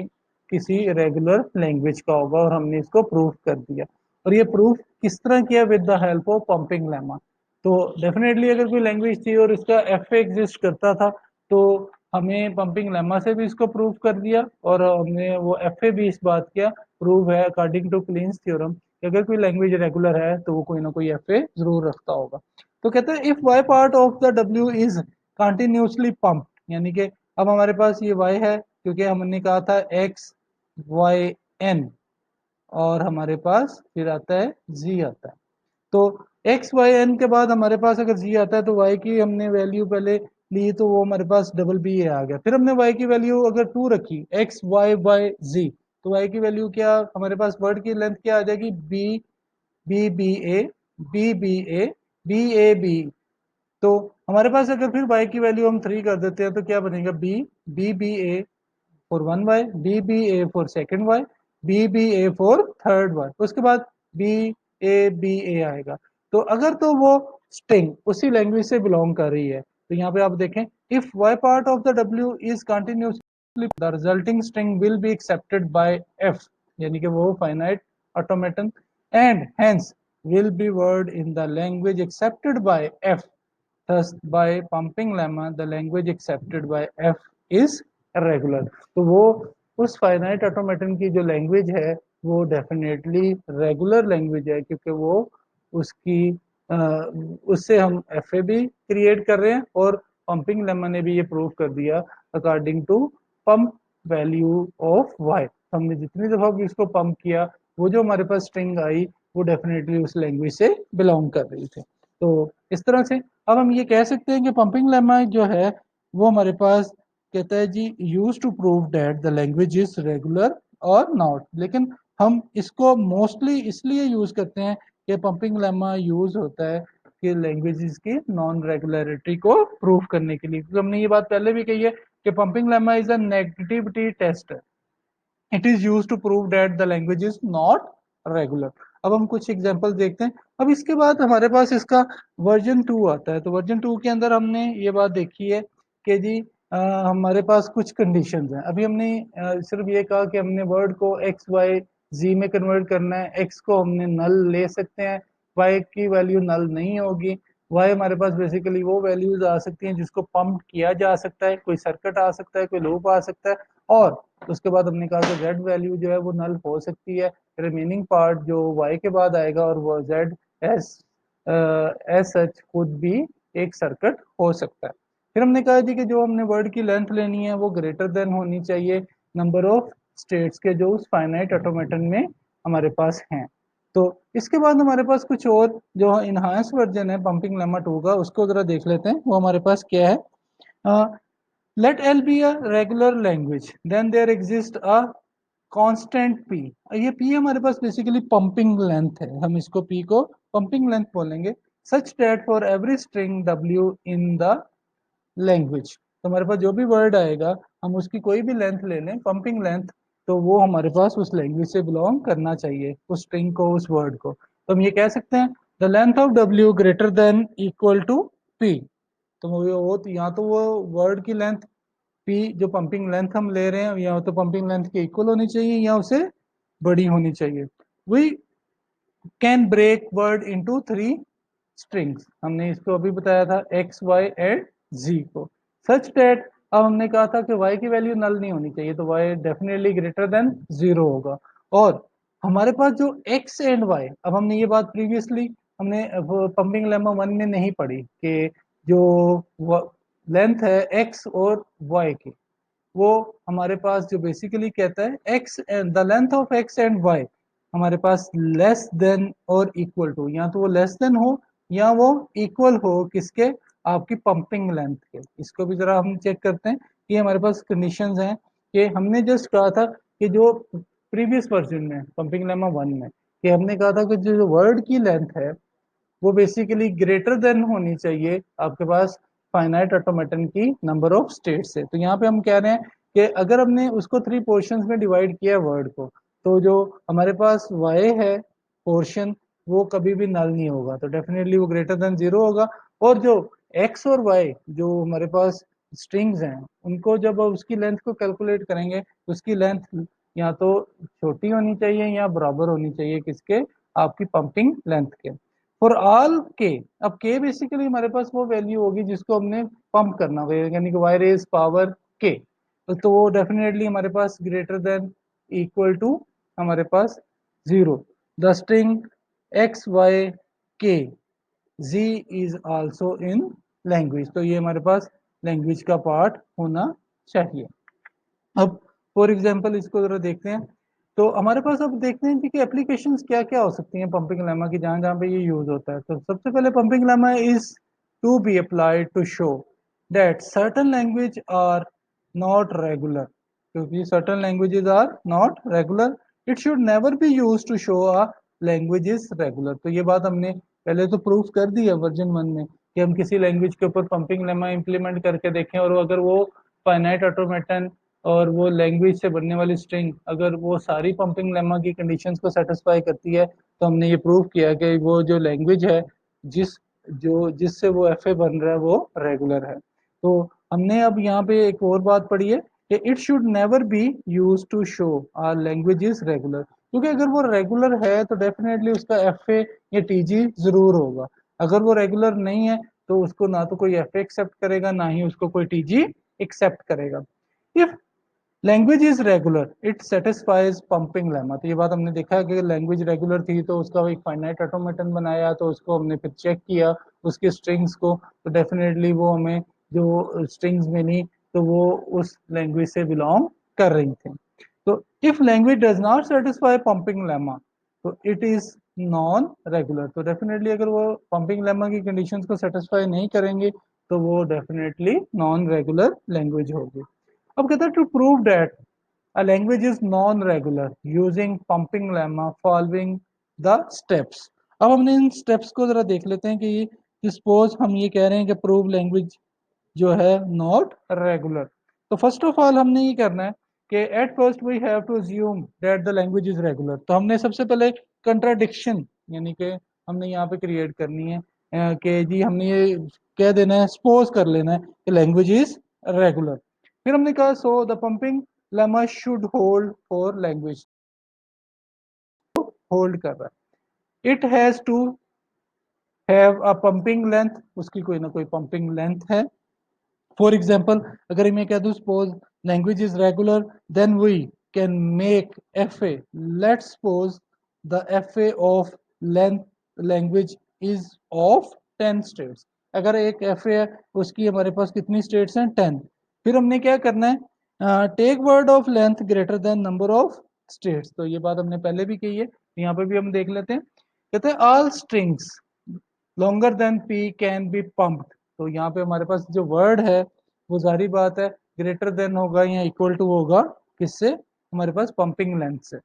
किसी रेगुलर लैंग्वेज का होगा, और हमने इसको प्रूफ कर दिया। और ये प्रूफ किस तरह किया, with the help of pumping lemma. तो डेफिनेटली अगर कोई लैंग्वेज थी और इसका एफ ए एग्जिस्ट करता था, तो हमें पंपिंग लेमा से भी इसको प्रूव कर दिया, और हमने वो एफ ए भी इस बात किया, प्रूव है अकॉर्डिंग टू क्लीन्स थ्योरम, कि अगर कोई लैंग्वेज रेगुलर है तो वो कोई ना कोई एफ ए जरूर रखता होगा। तो कहते हैं if Y part of the W is continuously pump, यानी कि अब हमारे पास ये वाई है क्योंकि हमने कहा था एक्स वाई एन, और हमारे पास फिर आता है जी आता है। तो एक्स वाई एन के बाद हमारे पास अगर जी आता है, तो वाई की हमने वैल्यू पहले ली, तो वो हमारे पास डबल बी ए आ गया। फिर हमने वाई की वैल्यू अगर 2 रखी, एक्स वाई वाई जी, तो वाई की वैल्यू क्या, हमारे पास वर्ड की लेंथ क्या आ जाएगी, B B B A B A B. तो हमारे पास अगर फिर y की वैल्यू हम 3 कर देते हैं, तो क्या बनेगा, B B A for one Y, B B A for second Y, B B A for third Y, उसके बाद बी ए आएगा। तो अगर तो वो स्ट्रिंग उसी लैंग्वेज से बिलोंग कर रही है, तो यहाँ पे आप देखें, if Y part of the W is continuously the resulting string will be accepted by F, यानी कि वो finite automaton, and hence will be word in the language accepted by F. Thus, by pumping lemma, the language accepted by F is regular. तो वो उस finite automaton की जो language है, वो डेफिनेटली रेगुलर लैंग्वेज है, क्योंकि वो उसकी उससे हम एफ ए भी क्रिएट कर रहे हैं, और पंपिंग लेमा ने भी ये प्रूव कर दिया according to pump value of Y. हमने जितनी दफा भी इसको पंप किया, वो जो हमारे पास स्ट्रिंग आई, वो डेफिनेटली उस लैंग्वेज से बिलोंग कर रही थी। तो इस तरह से अब हम ये कह सकते हैं कि पंपिंग लेमा जो है, वो हमारे पास कहता है जी use to prove that the language is regular और नॉट। लेकिन हम इसको मोस्टली इसलिए यूज करते हैं कि पंपिंग लेमा यूज होता है कि लैंग्वेजेस की नॉन रेगुलरिटी को प्रूव करने के लिए, क्योंकि हमने ये बात पहले भी कही है कि pumping lemma is a negativity test, it is use to prove that the language is not regular. अब हम कुछ एग्जांपल देखते हैं। अब इसके बाद हमारे पास इसका वर्जन 2 आता है। तो वर्जन 2 के अंदर हमने ये बात देखी है कि जी हमारे पास कुछ कंडीशंस हैं। अभी हमने सिर्फ ये कहा कि हमने वर्ड को एक्स वाई जी में कन्वर्ट करना है, एक्स को हमने नल ले सकते हैं, वाई की वैल्यू नल नहीं होगी। वाई हमारे पास बेसिकली वो वैल्यूज आ सकती हैं जिसको पंप किया जा सकता है, कोई सर्किट आ सकता है, कोई लूप आ सकता है, और उसके बाद हमने कहा कि जेड वैल्यू जो है वो नल हो सकती है। रिमेनिंग पार्ट जो वाई के बाद आएगा, और वो जेड एस एज सच खुद भी एक सर्किट हो सकता है। फिर हमने कहा जी कि जो हमने वर्ड की लेंथ लेनी है, वो ग्रेटर देन होनी चाहिए नंबर ऑफ स्टेट्स के जो उस फाइनाइट ऑटोमेटन में हमारे पास हैं। तो इसके बाद हमारे पास कुछ और जो इनहांस वर्जन है पंपिंग लेमा 2 का, उसको जरा देख लेते हैं। वो हमारे पास क्या है, let L be a regular language, then there exists a constant P. ये पी हमारे पास बेसिकली पंपिंग लेंथ है, हम इसको पी को पंपिंग लेंथ बोलेंगे। Such that for every string W in the language, तो हमारे पास जो भी वर्ड आएगा हम उसकी कोई भी लेंथ ले लें पंपिंग लेंथ, तो वो हमारे पास उस लैंग्वेज से बिलोंग करना चाहिए, उस स्ट्रिंग को, उस वर्ड को। तो हम ये कह सकते हैं the length of W greater than equal to P. तो वो तो या तो वो वर्ड की लेंथ पी जो पंपिंग लेंथ हम ले रहे हैं या तो पंपिंग लेंथ के इक्वल होनी चाहिए या उसे बड़ी होनी चाहिए। We can break word into three strings, हमने इसको अभी बताया था एक्स वाई एंड जी को। सच दैट, अब हमने कहा था कि y की वैल्यू नल नहीं होनी चाहिए, तो y definitely greater than zero होगा। और हमारे पास जो x एंड y, अब हमने ये बात प्रीवियसली हमने पंपिंग लेमा वन में नहीं पढ़ी कि जो लेंथ है x और y की, वो हमारे पास जो बेसिकली कहता है X and the length of X and Y हमारे पास लेस देन और इक्वल टू, या तो वो लेस देन हो या वो इक्वल हो किसके, आपकी पंपिंग लेंथ के। इसको भी जरा हम चेक करते हैं कि हमारे पास कंडीशंस हैं कि हमने जस्ट कहा था कि जो प्रीवियस वर्जन में पंपिंग लेमा वन में कि हमने कहा था कि जो वर्ड की लेंथ है वो बेसिकली ग्रेटर देन होनी चाहिए आपके पास फाइनाइट ऑटोमेटन की नंबर ऑफ स्टेट से। तो यहाँ पे हम कह रहे हैं कि अगर हमने उसको थ्री पोर्शंस में डिवाइड किया है वर्ड को, तो जो हमारे पास y है पोर्शन, वो कभी भी नल नहीं होगा, तो डेफिनेटली वो ग्रेटर देन जीरो होगा। और जो x और y जो हमारे पास स्ट्रिंग्स हैं, उनको जब उसकी लेंथ को कैलकुलेट करेंगे, उसकी लेंथ या तो छोटी होनी चाहिए या बराबर होनी चाहिए किसके, आपकी पंपिंग लेंथ के। फॉर ऑल के, अब के बेसिकली हमारे पास वो वैल्यू होगी जिसको हमने पंप करना होगा, यानी कि वाई रेज पावर के, तो वो डेफिनेटली हमारे पास ग्रेटर देन इक्वल टू हमारे पास zero. The string X Y K Z is also in language, तो ये हमारे पास लैंग्वेज का पार्ट होना चाहिए। अब फॉर एग्जांपल इसको जरा देखते हैं, तो हमारे पास अब देखते हैं कि एप्लीकेशंस क्या क्या हो सकती हैं पंपिंग लेमा की, जहाँ जहाँ पे ये यूज होता है। तो सबसे पहले pumping lemma is to be applied to show that certain language are not regular, क्योंकि certain languages are not regular, it should never be use to show a language is regular. तो ये बात हमने पहले तो प्रूफ कर दी है version one में कि हम किसी लैंग्वेज के ऊपर पंपिंग लेमा इंप्लीमेंट करके देखें, और अगर वो फाइनाइट ऑटोमेटन और वो लैंग्वेज से बनने वाली स्ट्रिंग अगर वो सारी पंपिंग लेमा की कंडीशंस को सेटिस्फाई करती है, तो हमने ये प्रूव किया कि वो जो लैंग्वेज है जिस जो जिससे वो एफ ए बन रहा है वो रेगुलर है। तो हमने अब यहाँ पे एक और बात पढ़ी है कि it should never be use to show our language is regular, क्योंकि अगर वो रेगुलर है तो डेफिनेटली उसका एफ ए या टी जी जरूर होगा। अगर वो रेगुलर नहीं है तो उसको ना तो कोई एफ ए एक्सेप्ट करेगा ना ही उसको कोई टी जी एक्सेप्ट करेगा। If language is regular it satisfies pumping lemma, तो ये बात हमने देखा कि लैंग्वेज रेगुलर थी तो उसका एक फाइनाइट ऑटोमेटन बनाया, तो उसको हमने फिर चेक किया उसके स्ट्रिंग्स को, तो डेफिनेटली वो हमें जो स्ट्रिंग्स मिली तो वो उस लैंग्वेज से बिलोंग कर रही थी। तो if language does not satisfy pumping lemma तो इट इज नॉन रेगुलर, तो डेफिनेटली अगर वो पंपिंग लेमा की कंडीशंस को सेटिस्फाई नहीं करेंगे तो वो डेफिनेटली नॉन रेगुलर लैंग्वेज होगी। अब कहते हैं to prove that a language is non regular using pumping lemma following the steps. अब हमने इन स्टेप्स को जरा देख लेते हैं कि सपोज हम ये कह रहे हैं कि प्रूव लैंग्वेज जो है नॉट रेगुलर। तो फर्स्ट ऑफ ऑल हमने ये करना है कि at first we have to assume that the language is regular, तो हमने सबसे पहले कंट्राडिक्शन यानी कि हमने यहाँ पे क्रिएट करनी है कि जी हमने ये कह देना है, सपोज कर लेना है कि लैंग्वेज इज रेगुलर। फिर हमने कहा so the pumping lemma should hold for language, hold कर रहा है। It has to have a pumping length, उसकी कोई ना कोई पंपिंग लेंथ है। फॉर एग्जाम्पल अगर मैं कह दूं suppose language is regular then we can make F A, let suppose the F A of length language is of 10 states. अगर एक एफ ए है उसकी हमारे पास कितनी स्टेट्स हैं, 10। फिर हमने क्या करना है, take word of length greater than number of states, तो ये बात हमने पहले भी कही है, यहाँ पे भी हम देख लेते हैं। कहते हैं all strings longer than P can be pumped, तो यहाँ पे हमारे पास जो वर्ड है वो जारी बात है ग्रेटर देन होगा या इक्वल टू होगा किससे, हमारे पास पंपिंग लेंथ से।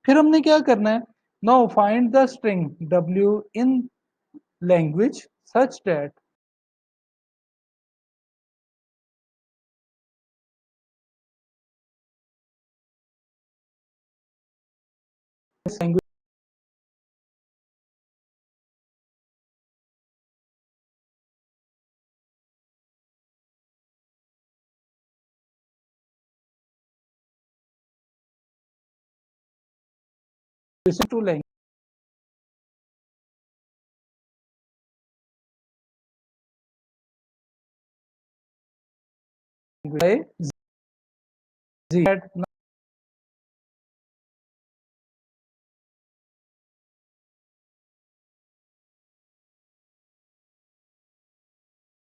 फिर हमने क्या करना है, now find the string W in language such that language to language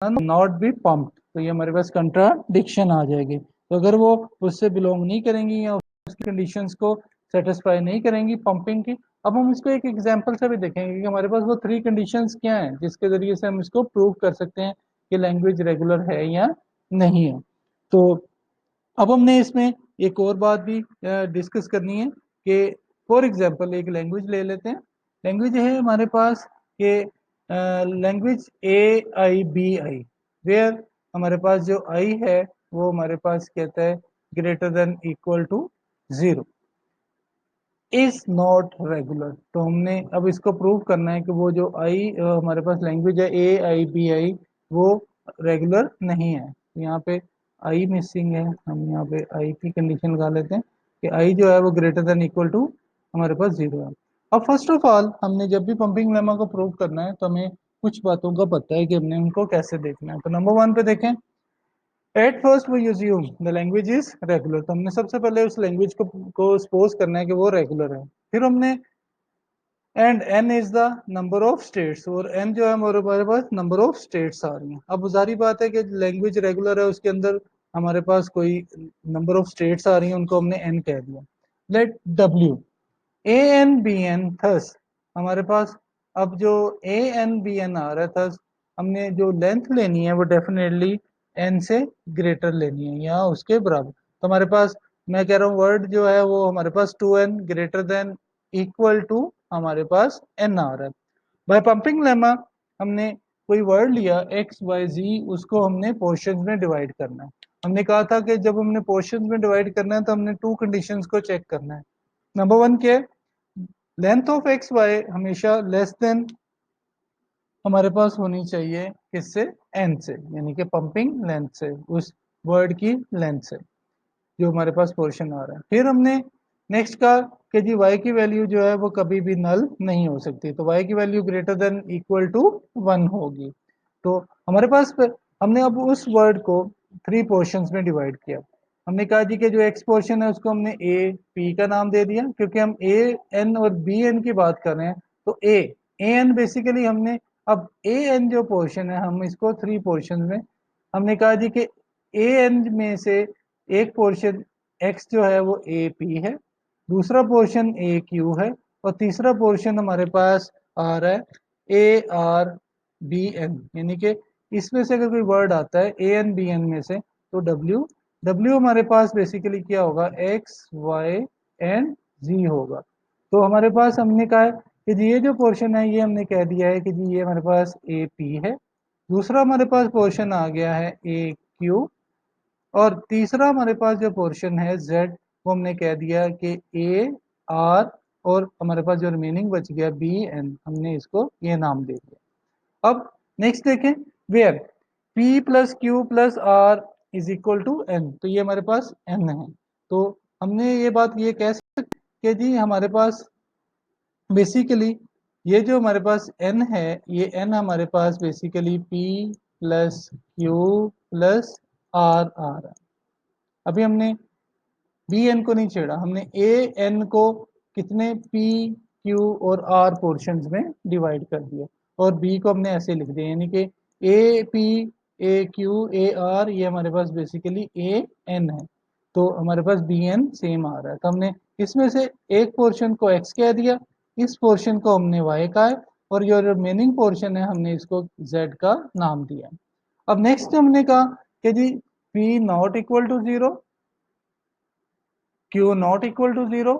not be pumped, तो ये हमारे पास कंट्राडिक्शन आ जाएगी। तो अगर वो उससे बिलोंग नहीं करेंगी या उसकी कंडीशंस को सेटिस्फाई नहीं करेंगी पंपिंग की। अब हम इसको एक एग्जांपल से भी देखेंगे कि हमारे पास वो थ्री कंडीशंस क्या हैं जिसके जरिए से हम इसको प्रूव कर सकते हैं कि लैंग्वेज रेगुलर है या नहीं है। तो अब हमने इसमें एक और बात भी डिस्कस करनी है कि फॉर एग्जांपल एक लैंग्वेज ले लेते हैं। लैंग्वेज है हमारे पास कि लैंग्वेज AIBI, वेयर हमारे पास जो आई है वो हमारे पास कहता है greater than equal to 0 is not regular. तो हमने अब इसको प्रूव करना है कि वो जो आई हमारे पास लैंग्वेज है AIBI वो रेगुलर नहीं है। तो यहाँ पे आई मिसिंग है, हम यहाँ पे आई की कंडीशन लगा लेते हैं कि आई जो है वो ग्रेटर देन इक्वल टू हमारे पास 0 है। अब फर्स्ट ऑफ ऑल हमने जब भी पंपिंग लेमा को प्रूव करना है तो हमें कुछ बातों का पता है कि हमने उनको कैसे देखना है। तो नंबर वन पे देखें, at first we assume the language is regular. तो हमने सबसे पहले उस लैंग्वेज को सपोज करना है कि वो रेगुलर है। फिर हमने and N is the number of states, और एन जो है हमारे पास नंबर ऑफ स्टेट्स आ रही हैं। अब जारी बात है कि लैंग्वेज रेगुलर है उसके अंदर हमारे पास कोई नंबर ऑफ स्टेट्स आ रही हैं, उनको हमने एन कह दिया। लेट डब्ल्यू ANBN थस हमारे पास अब जो ANBN आ रहा है थस हमने जो लेंथ लेनी है वो डेफिनेटली एन से ग्रेटर लेनी है या उसके बराबर। तो हमारे पास मैं कह रहा हूँ वर्ड जो है वो हमारे पास 2n greater than equal to हमारे पास n आ रहा है। बाय पंपिंग लेमा हमने कोई वर्ड लिया XYZ, उसको हमने पोर्शंस में डिवाइड करना है। हमने कहा था कि जब हमने पोर्शंस में डिवाइड करना है तो हमने टू कंडीशंस को चेक करना है। नंबर वन क्या है, लेंथ ऑफ एक्स वाई हमेशा लेस देन हमारे पास होनी चाहिए किससे, एन से, यानी कि पंपिंग लेंथ से, उस वर्ड की लेंथ से जो हमारे पास पोर्शन आ रहा है। फिर हमने नेक्स्ट कहा कि जी y की वैल्यू जो है वो कभी भी नल नहीं हो सकती, तो y की value greater than equal to 1 होगी। तो हमारे पास हमने अब उस वर्ड को थ्री पोर्शंस में डिवाइड किया। हमने कहा जी कि जो एक्स पोर्शन है उसको हमने ए पी का नाम दे दिया, क्योंकि हम ए एन और बी एन की बात कर रहे हैं। तो ए एन बेसिकली हमने अब ए एन जो पोर्शन है हम इसको थ्री पोर्शन में हमने कहा जी कि ए एन में से एक पोर्शन एक्स जो है वो ए पी है, दूसरा पोर्शन ए क्यू है, और तीसरा पोर्शन हमारे पास आ रहा है ए आर बी एन। यानी कि इसमें से अगर कोई वर्ड आता है ए एन बी एन में से तो डब्ल्यू डब्ल्यू हमारे पास बेसिकली क्या होगा, एक्स वाई एंड जी होगा। तो हमारे पास हमने कहा है कि जी ये जो पोर्शन है ये हमने कह दिया है कि जी ये हमारे पास ए पी है, दूसरा हमारे पास पोर्शन आ गया है ए क्यू, और तीसरा हमारे पास जो पोर्शन है z वो हमने कह दिया कि ए आर, और हमारे पास जो रिमेनिंग बच गया बी एन हमने इसको ये नाम दे दिया। अब नेक्स्ट देखें, where P plus Q plus R is equal to N, तो ये हमारे पास एन है। तो हमने ये बात ये कह सकते कि जी हमारे पास बेसिकली ये जो हमारे पास n है ये n हमारे पास basically p plus Q plus R आ रहा है। अभी हमने बी एन को नहीं छेड़ा, हमने ए एन को कितने पी क्यू और आर पोर्शंस में डिवाइड कर दिया, और बी को हमने ऐसे लिख दिया, यानी कि ए P A Q A are ये हमारे पास बेसिकली ए एन है। तो हमारे पास बी एन सेम आ रहा है। तो हमने इसमें से एक पोर्शन को एक्स कह दिया, इस पोर्शन को हमने वाई कहा है, और जो रिमेनिंग पोर्शन है हमने इसको जेड का नाम दिया। अब नेक्स्ट हमने कहा कि जी P not equal to 0, Q not equal to zero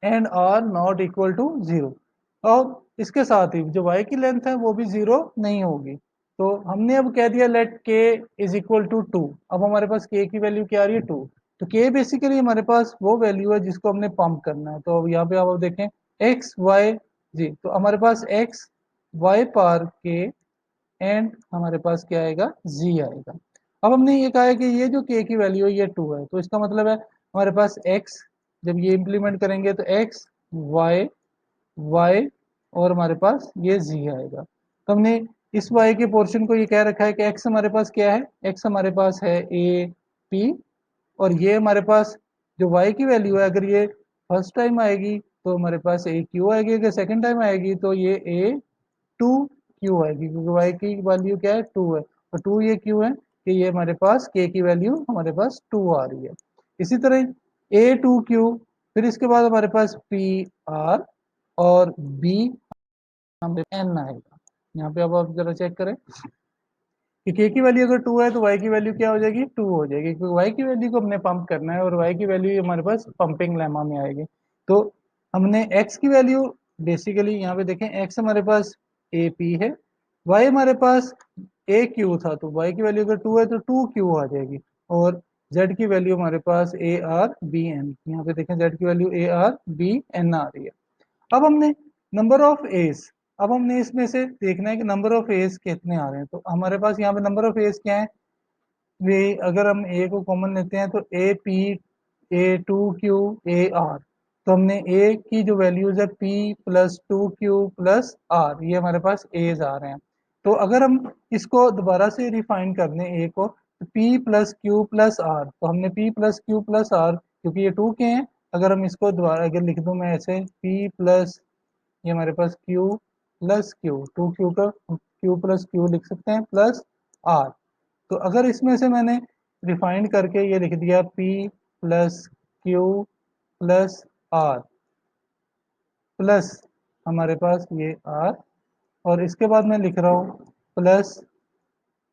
and R not equal to zero. और इसके साथ ही जो y की लेंथ है वो भी जीरो नहीं होगी। तो हमने अब कह दिया let k is equal to two. अब हमारे पास k की वैल्यू क्या आ रही है, टू। तो k बेसिकली हमारे पास वो वैल्यू है जिसको हमने पंप करना है। तो अब यहाँ पे आप देखें x y जी, तो हमारे पास x y पार k एंड हमारे पास क्या आएगा, z आएगा। अब हमने ये कहा है कि ये जो k की वैल्यू है ये टू है, तो इसका मतलब है हमारे पास x, जब ये इंप्लीमेंट करेंगे तो x y y और हमारे पास ये z आएगा। तो हमने इस y के पोर्शन को ये कह रखा है कि x हमारे पास क्या है, x हमारे पास है a p, और ये हमारे पास जो y की वैल्यू है, अगर ये फर्स्ट टाइम आएगी तो हमारे पास a q आएगी, अगर सेकंड टाइम आएगी तो ये a टू क्यू आएगी, क्योंकि y की वैल्यू क्या है, टू है। और टू ये क्यों है कि ये हमारे पास k की वैल्यू हमारे पास टू आ रही है। इसी तरह a टू क्यू, फिर इसके बाद हमारे पास p r और b हमारे n आएगा। यहाँ पे अब आप जरा चेक करें कि k की वैल्यू अगर टू है तो y की वैल्यू क्या हो जाएगी, टू हो जाएगी, क्योंकि y की वैल्यू को हमने पंप करना है और y की वैल्यू हमारे पास पंपिंग लेमा में आएगी। तो हमने x की वैल्यू बेसिकली यहाँ पे देखें, x हमारे पास ए पी है, y हमारे पास ए क्यू था, तो y की वैल्यू अगर टू है तो टू क्यू आ जाएगी, और z की वैल्यू हमारे पास ए आर बी एन, यहाँ पे देखें z की value A R B N आ रही है। अब हमने नंबर ऑफ एज, अब हमने इसमें से देखना है कि नंबर ऑफ एज कितने आ रहे हैं। तो हमारे पास यहाँ पे नंबर ऑफ एज क्या है, वे अगर हम ए को कॉमन लेते हैं तो A P A two Q A R, तो हमने ए की जो वैल्यूज है P plus two Q plus R, ये हमारे पास एज आ रहे हैं। तो अगर हम इसको दोबारा से रिफाइन कर दें ए को, तो P plus Q plus R, तो हमने P plus Q plus R, क्योंकि ये टू के हैं, अगर हम इसको दोबारा अगर लिख दूं मैं ऐसे पी प्लस, ये हमारे पास Q plus Q, two Q का Q प्लस क्यू लिख सकते हैं प्लस R। तो अगर इसमें से मैंने रिफाइंड करके ये लिख दिया P plus Q plus R plus हमारे पास ये R, और इसके बाद मैं लिख रहा हूँ प्लस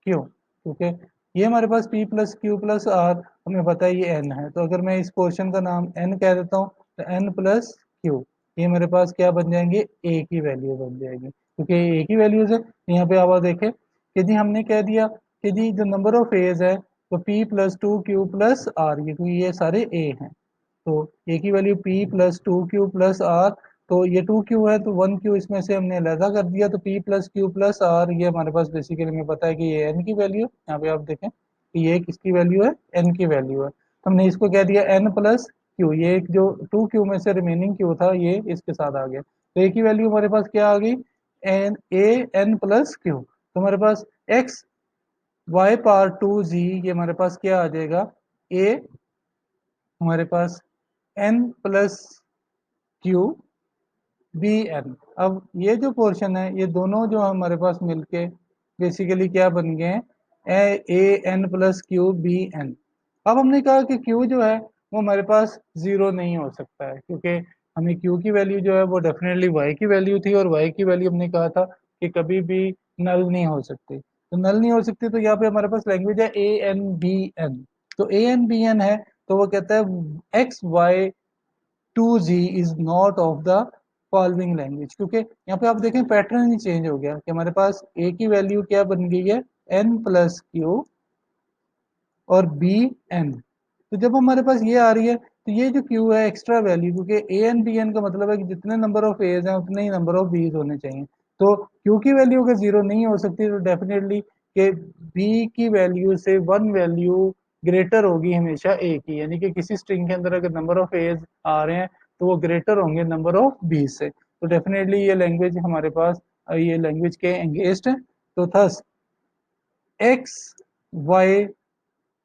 क्यू, क्योंकि ये हमारे पास P plus Q plus R हमें पता है ये n है, तो अगर मैं इस पोर्शन का नाम n कह देता हूँ तो n प्लस क्यू, ये मेरे पास क्या बन जाएंगे, a की वैल्यू बन जाएगी, क्योंकि ये a की वैल्यूज है। यहाँ पे आप देखें कि जी हमने कह दिया कि जी जो नंबर ऑफ एज है तो p plus two Q plus R, ये क्योंकि ये सारे a हैं, तो ए की value p plus two Q plus R, तो ये टू क्यू है तो वन क्यू इसमें से हमने अलहदा कर दिया, तो p plus Q plus R ये हमारे पास बेसिकली हमें पता है कि ये n की वैल्यू, यहाँ पे आप देखें कि ये किसकी वैल्यू है, n की वैल्यू है, तो हमने इसको कह दिया n प्लस क्यू, ये एक जो टू क्यू में से रिमेनिंग क्यू था ये इसके साथ आ गया, तो ए की वैल्यू हमारे पास क्या आ गई, N A N plus Q, तो हमारे पास X Y power two Z, ये हमारे पास क्या आ जाएगा, ए हमारे पास N plus Q B N. अब ये जो पोर्शन है ये दोनों जो हमारे पास मिलके बेसिकली क्या बन गए हैं, A N plus Q B N. अब हमने कहा कि क्यू जो है वो हमारे पास जीरो नहीं हो सकता है, क्योंकि हमें क्यू की वैल्यू जो है वो डेफिनेटली वाई की वैल्यू थी, और वाई की वैल्यू हमने कहा था कि कभी भी नल नहीं हो सकती, तो नल नहीं हो सकती, तो यहाँ पे हमारे पास लैंग्वेज है ए एन बी एन। तो ए एन बी एन है, तो वो कहता है X Y two Z is not of the following language, क्योंकि यहाँ पे आप देखें पैटर्न ही चेंज हो गया कि हमारे पास ए की वैल्यू क्या बन गई है, एन प्लस क्यू और बी एन। तो जब हमारे पास ये आ रही है तो ये जो क्यू है एक्स्ट्रा वैल्यू, क्योंकि ए एन बी एन का मतलब है कि जितने नंबर ऑफ एज हैं उतने ही नंबर ऑफ बीज होने चाहिए, तो क्यू की वैल्यू अगर जीरो नहीं हो सकती तो डेफिनेटली के बी की वैल्यू से वन वैल्यू ग्रेटर होगी हमेशा ए की, यानी कि किसी स्ट्रिंग के अंदर अगर नंबर ऑफ एज आ रहे हैं तो वो ग्रेटर होंगे नंबर ऑफ बी से, तो डेफिनेटली ये लैंग्वेज हमारे पास ये लैंग्वेज के एंगेज्ड है। तो thus X Y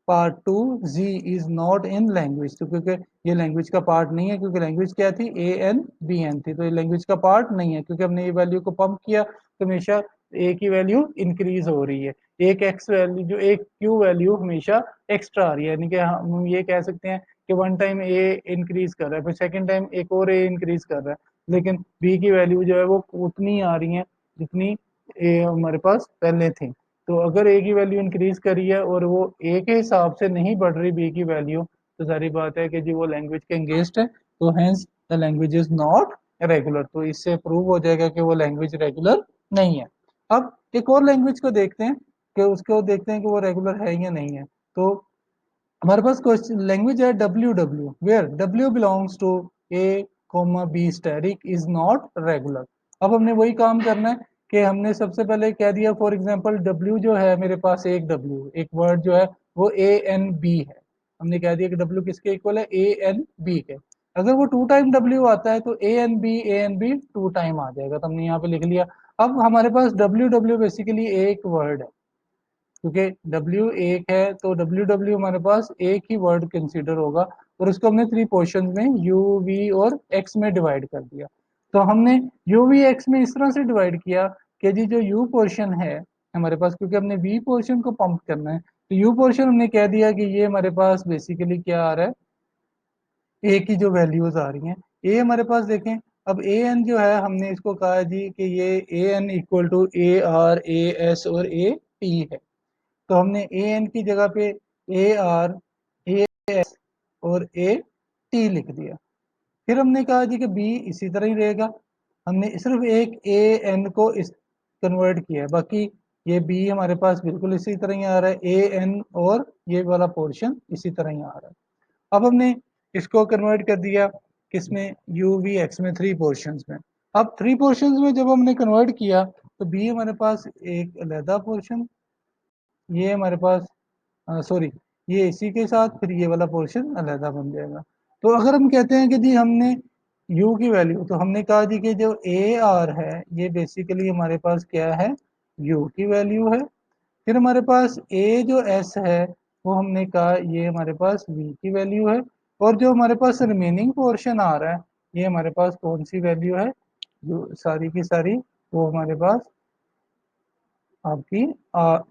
part two Z is not in language, तो क्योंकि ये लैंग्वेज का पार्ट नहीं है, क्योंकि लैंग्वेज क्या थी, ए एन बी एन थी, तो ये लैंग्वेज का पार्ट नहीं है, क्योंकि हमने ये वैल्यू को पंप किया तो हमेशा ए की वैल्यू इंक्रीज हो रही है, एक एक्स वैल्यू जो एक क्यू वैल्यू हमेशा एक्स्ट्रा आ रही है, यानी कि हम ये कह सकते हैं कि वन टाइम ए इंक्रीज कर रहा है, फिर सेकेंड टाइम एक और ए इंक्रीज कर रहा है, लेकिन बी की वैल्यू जो है वो उतनी आ रही है जितनी ए हमारे पास पहले थी। तो अगर ए की वैल्यू इंक्रीज करी है और वो ए के हिसाब से नहीं बढ़ रही बी की वैल्यू, तो सारी बात है कि जी वो लैंग्वेज के एंगेज्ड है, तो hence the language is not regular. तो इससे प्रूव हो जाएगा कि वो लैंग्वेज रेगुलर नहीं है। अब एक और लैंग्वेज को देखते हैं कि उसको देखते हैं कि वो रेगुलर है या नहीं है। तो हमारे पास क्वेश्चन लैंग्वेज है W W, where W belongs to A comma B static is not regular. अब हमने वही काम करना है कि हमने सबसे पहले क्या दिया, फॉर एग्जांपल डब्ल्यू जो है मेरे पास एक डब्ल्यू एक वर्ड जो है वो ए एन बी है। हमने कह दिया कि डब्ल्यू किसके इक्वल है, ए एन बी के। अगर वो टू टाइम डब्ल्यू आता है तो ए एन बी टू टाइम आ जाएगा, तो हमने यहाँ पे लिख लिया। अब हमारे पास डब्ल्यू डब्ल्यू बेसिकली एक वर्ड है, क्योंकि W एक है तो डब्ल्यू डब्ल्यू हमारे पास एक ही वर्ड कंसीडर होगा, और उसको हमने थ्री पोर्शन में यू वी और एक्स में डिवाइड कर दिया। तो हमने यू वी एक्स में इस तरह से डिवाइड किया कि जी जो यू पोर्शन है हमारे पास, क्योंकि हमने वी पोर्शन को पंप करना है, तो यू पोर्शन हमने कह दिया कि ये हमारे पास बेसिकली क्या आ रहा है, ए की जो वैल्यूज आ रही हैं। ए हमारे पास देखें, अब ए एन जो है हमने इसको कहा जी कि ये A N equal to A R A S और ए टी है। तो हमने ए एन की जगह पे ए आर ए एस और ए टी लिख दिया। फिर हमने कहा जी कि बी इसी तरह ही रहेगा, हमने सिर्फ एक ए एन को इस कन्वर्ट किया है, बाकी ये बी हमारे पास बिल्कुल इसी तरह ही आ रहा है, ए एन और ये वाला पोर्शन इसी तरह ही आ रहा है। अब हमने इसको कन्वर्ट कर दिया किसमें, यू वी एक्स में, थ्री पोर्शंस में। अब थ्री पोर्शंस में जब हमने कन्वर्ट किया तो बी हमारे पास एक अलहदा पोर्शन, ये हमारे पास सॉरी ये इसी के साथ फिर ये वाला पोर्शन अलहदा बन जाएगा। तो अगर हम कहते हैं कि जी हमने u की वैल्यू, तो हमने कहा जी कि जो ए आर है ये बेसिकली हमारे पास क्या है, u की वैल्यू है। फिर हमारे पास ए जो एस है वो हमने कहा ये हमारे पास v की वैल्यू है। और जो हमारे पास रिमेनिंग पोर्शन आ रहा है ये हमारे पास कौन सी वैल्यू है, जो सारी की सारी वो हमारे पास आपकी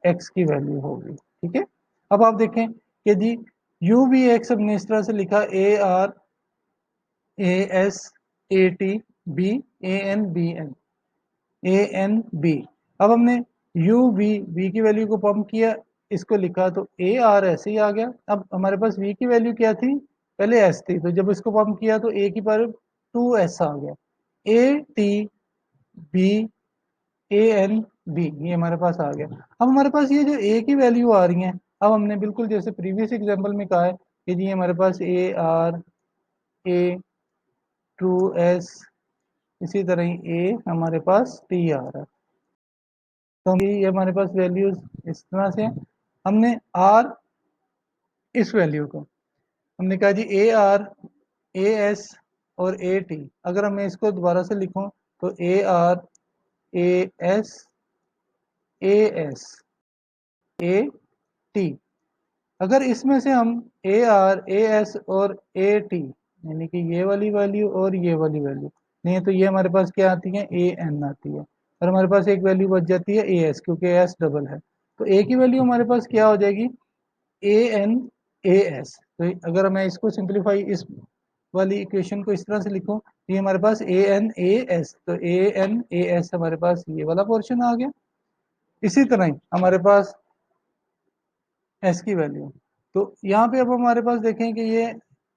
एक्स की वैल्यू होगी। ठीक है। अब आप देखें कि जी यू वी एक्स हमने इस तरह से लिखा, A R A S A T B A N B N A N B. अब हमने यू वी वी की वैल्यू को पंप किया, इसको लिखा तो ए आर ऐसे ही आ गया। अब हमारे पास वी की वैल्यू क्या थी, पहले एस थी, तो जब इसको पंप किया तो ए की पावर टू एस आ गया, A T B A N B ये हमारे पास आ गया। अब हमारे पास ये जो ए की वैल्यू आ रही है, अब हमने बिल्कुल जैसे प्रीवियस एग्जांपल में कहा है कि जी हमारे पास A R A two S इसी तरह ही ए हमारे पास टी आ रहा है। तो ये हमारे पास वैल्यूज इस तरह से हैं। हमने आर इस वैल्यू को हमने कहा जी ए आर ए एस और ए टी, अगर मैं इसको दोबारा से लिखूं तो ए R A S A S A T. अगर इसमें से हम ए आर ए एस और ए टी यानी कि ये वाली वैल्यू और ये वाली वैल्यू नहीं, तो ये हमारे पास क्या आती है, ए एन आती है, और हमारे पास एक वैल्यू बच जाती है ए एस, क्योंकि एस डबल है। तो ए की वैल्यू हमारे पास क्या हो जाएगी, ए एन ए एस। तो अगर मैं इसको सिंप्लीफाई इस वाली इक्वेशन को इस तरह से लिखूं, तो ये हमारे पास ए एन ए एस, तो ए एन ए एस हमारे पास ये वाला पोर्शन आ गया। इसी तरह ही हमारे पास एस की वैल्यू, तो यहाँ पे अब हमारे पास देखें कि ये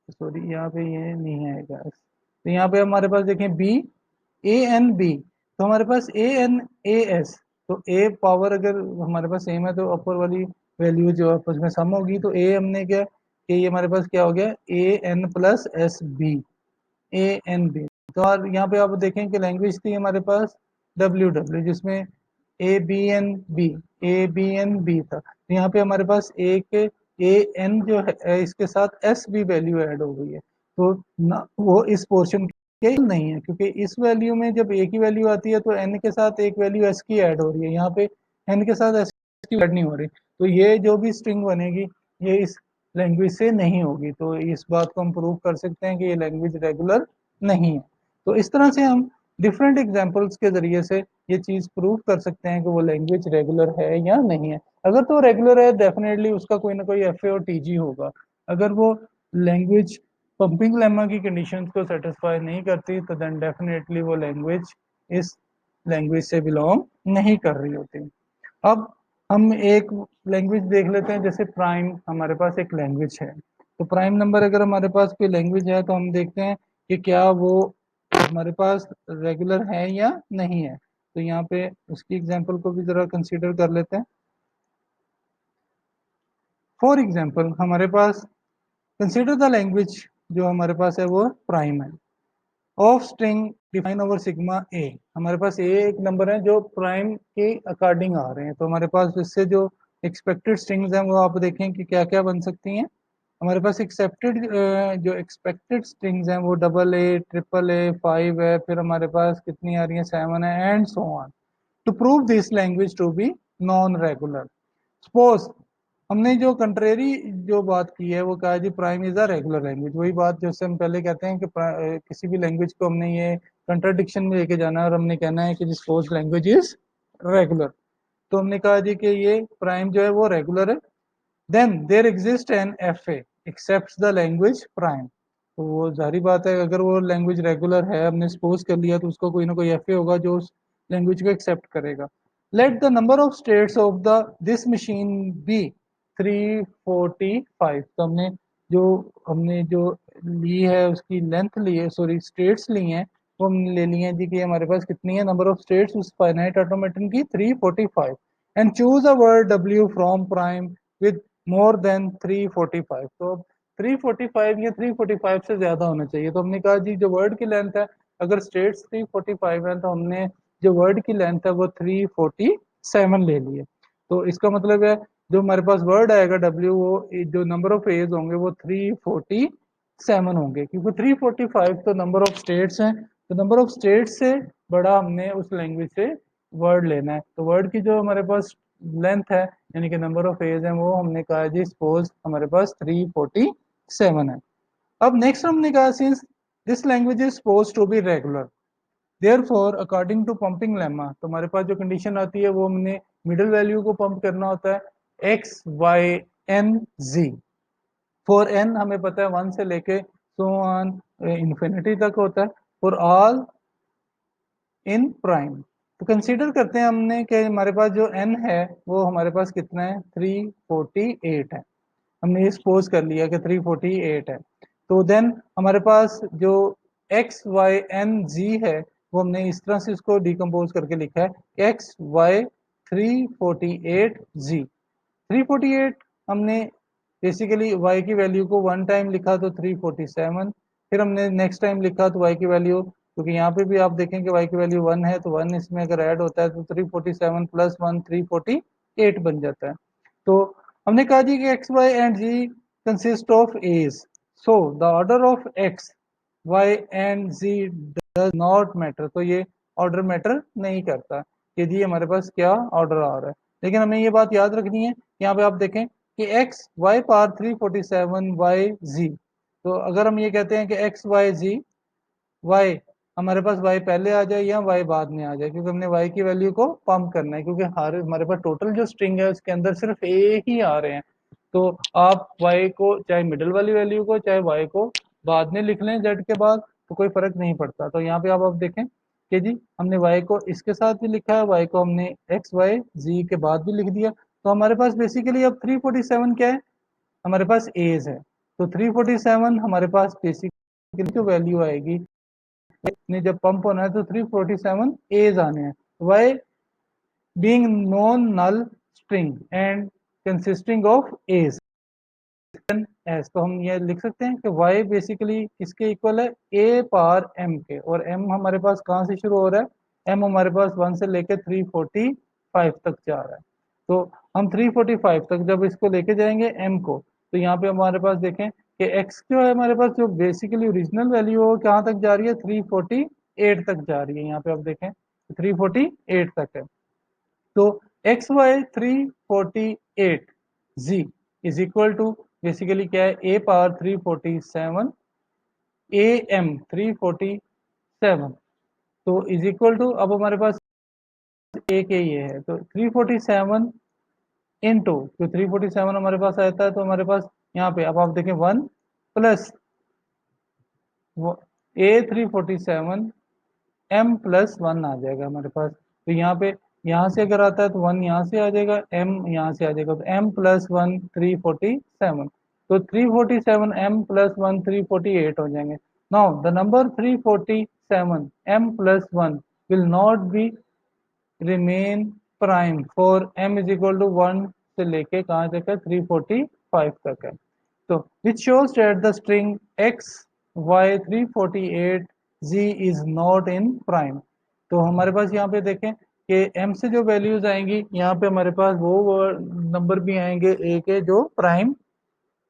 सॉरी यहाँ पे ये नहीं आएगा एस, तो यहाँ पे हमारे पास देखें बी ए एन बी, तो हमारे पास ए एन ए एस, तो ए पावर अगर हमारे पास सेम है तो अपर वाली वैल्यू जो आपस में सम होगी, तो ए हमने क्या कि ये हमारे पास क्या हो गया, ए N plus S B A N B. तो और यहाँ पे आप देखें कि लैंग्वेज थी हमारे पास डब्ल्यू डब्ल्यू, जिसमें ए बी एन बी था, तो यहाँ पे हमारे पास एक ए एन जो है इसके साथ एस भी वैल्यू ऐड हो गई है, तो ना वो इस पोर्शन के नहीं है, क्योंकि इस वैल्यू में जब ए की वैल्यू आती है तो एन के साथ एक वैल्यू एस की ऐड हो रही है, यहाँ पे एन के साथ एस की ऐड नहीं हो रही, तो ये जो भी स्ट्रिंग बनेगी ये इस लैंग्वेज से नहीं होगी। तो इस बात को हम प्रूव कर सकते हैं कि ये लैंग्वेज रेगुलर नहीं है। तो इस तरह से हम डिफरेंट एग्जाम्पल्स के जरिए से ये चीज प्रूव कर सकते हैं कि वो लैंग्वेज रेगुलर है या नहीं है। अगर तो रेगुलर है डेफिनेटली उसका कोई ना कोई एफ ए और टी जी होगा। अगर वो लैंग्वेज पंपिंग लेमा की कंडीशंस को सेटिस्फाई नहीं करती तो देन डेफिनेटली वो लैंग्वेज इस लैंग्वेज से बिलोंग नहीं कर रही होती। अब हम एक लैंग्वेज देख लेते हैं, जैसे प्राइम हमारे पास एक लैंग्वेज है, तो प्राइम नंबर अगर हमारे पास कोई लैंग्वेज है तो हम देखते हैं कि क्या वो हमारे पास रेगुलर है या नहीं है। तो यहाँ पे उसकी एग्जांपल को भी ज़रा कंसीडर कर लेते हैं। फॉर एग्जांपल हमारे पास कंसीडर द लैंग्वेज जो हमारे पास है वो प्राइम है। Of string define over sigma A, हमारे पास ए एक नंबर है जो प्राइम के अकॉर्डिंग आ रहे हैं। तो हमारे पास इससे जो एक्सपेक्टेड स्ट्रिंग्स हैं वो आप देखें कि क्या क्या बन सकती हैं। हमारे पास एक्सेप्टेड जो एक्सपेक्टेड स्ट्रिंग्स हैं वो डबल ए, ट्रिपल ए, 5 है, फिर हमारे पास कितनी आ रही है, 7 है, and so on. To prove this language to be non regular, suppose हमने जो कंट्रेरी जो बात की है वो कहा जी prime is a regular language. वही बात जैसे हम पहले कहते हैं कि किसी भी लैंग्वेज को हमने ये कंट्राडिक्शन में लेके जाना है और हमने कहना है कि सपोज लैंग्वेज इज रेगुलर। तो हमने कहा जी कि ये प्राइम जो है वो रेगुलर है। Then there exist an F A accept the language prime. तो वो जारी बात है अगर वो लैंग्वेज रेगुलर है हमने सपोज कर लिया तो उसका कोई ना कोई एफ ए होगा जो उस लैंग्वेज को एक्सेप्ट करेगा। Let the number of states of the this machine be 345। तो हमने जो ली है उसकी लेंथ ली है, सॉरी स्टेट्स ली हैं, वो हमने ले लिए हैं जी कि हमारे पास कितनी है नंबर ऑफ स्टेट्स उस फाइनाइट ऑटोमेटन की 345। And choose a word W from prime with more than 345। तो 345 या 345 से ज्यादा होना चाहिए। तो हमने कहा जी जो वर्ड की लेंथ है, अगर स्टेट्स 345 है तो हमने जो वर्ड की लेंथ है वो 347 ले ली है। तो इसका मतलब है जो हमारे पास वर्ड आएगा डब्ल्यू वो जो नंबर ऑफ एज होंगे वो 347 होंगे, क्योंकि 345 तो नंबर ऑफ स्टेट्स हैं। तो नंबर ऑफ स्टेट्स से बड़ा हमने उस लैंग्वेज से वर्ड लेना है। तो वर्ड की जो हमारे पास लेंथ है यानी कि नंबर ऑफ एज है वो हमने कहा जी सपोज हमारे पास 347 है। अब नेक्स्ट हमने कहा since this language is suppose to be regular therefore according to pumping lemma, तो हमारे पास जो कंडीशन आती है वो हमने मिडिल वैल्यू को पंप करना होता है X Y N Z. For N हमें पता है 1 से लेके सो ऑन इंफिनिटी तक होता है, फॉर ऑल इन प्राइम। तो कंसीडर करते हैं हमने कि हमारे पास जो एन है वो हमारे पास कितना है 348 है। हमने ये सपोज कर लिया कि 348 है। तो देन हमारे पास जो एक्स वाई एन जी है वो हमने इस तरह से इसको डिकम्पोज करके लिखा है एक्स वाई 348 जी। 348 हमने बेसिकली y की वैल्यू को वन टाइम लिखा तो 347, फिर हमने नेक्स्ट टाइम लिखा तो y की वैल्यू, क्योंकि यहाँ पे भी आप देखें कि y की वैल्यू 1 है तो 1 इसमें अगर ऐड होता है तो 347 प्लस 1 348 बन जाता है। तो हमने कहा जी कि X Y and Z consist of A's, so the order of X Y and Z does not matter. तो ये ऑर्डर मैटर नहीं करता कि जी हमारे पास क्या ऑर्डर आ रहा है। लेकिन हमें ये बात याद रखनी है, यहाँ पे आप देखें कि एक्स वाई पार 347 वाई जी। तो अगर हम ये कहते हैं कि एक्स वाई जी वाई, हमारे पास वाई पहले आ जाए या वाई बाद में आ जाए, क्योंकि हमने वाई की वैल्यू को पंप करना है, क्योंकि हमारे पास टोटल जो स्ट्रिंग है उसके अंदर सिर्फ ए ही आ रहे हैं। तो आप वाई को चाहे मिडिल वाली वैल्यू को चाहे वाई को बाद में लिख लें जेड के बाद, तो कोई फर्क नहीं पड़ता। तो यहाँ पे आप देखें कि जी हमने वाई को इसके साथ भी लिखा है, वाई को हमने एक्स वाई जी के बाद भी लिख दिया। तो हमारे पास बेसिकली अब 347 क्या है, हमारे पास एज है। तो 347 हमारे पास बेसिकली जो वैल्यू आएगी ने जब पंप होना है तो 347 एज आने हैं। Y being non null string and consisting of A's S, तो हम ये लिख सकते हैं कि y बेसिकली किसके इक्वल है a पार m के, और m हमारे पास कहाँ से शुरू हो रहा है, m हमारे पास 1 से लेके 345 तक जा रहा है। तो हम 345 तक जब इसको लेके जाएंगे m को, तो यहाँ पे हमारे पास देखें कि x जो है हमारे पास जो बेसिकली ओरिजिनल वैल्यू है वो कहाँ तक जा रही है 348 तक जा रही है। यहाँ पे आप देखें 348 तक है। तो X Y 348 Z is equal to basically क्या है ए पावर 347 ए एम 347। तो इज इक्वल टू अब हमारे पास ए के ये है तो 347 इंटू जो 347 हमारे पास आता है तो हमारे पास यहाँ पे अब आप देखें 1 प्लस ए 347 एम प्लस 1 आ जाएगा हमारे पास। तो यहाँ पे यहाँ से अगर आता है तो 1 यहाँ से आ जाएगा, एम यहाँ से आ जाएगा, तो एम प्लस 1 347। तो 347 m प्लस 1 348 हो जाएंगे। Now the number 347 m plus 1 will not be remain prime for m is equal to 1 से लेके कहाँ तक है 345 तक है। तो which shows that the string x y 348 z is not in prime. तो हमारे पास यहाँ पे देखें कि m से जो वैल्यूज आएंगी यहाँ पे हमारे पास वो नंबर भी आएंगे a के जो प्राइम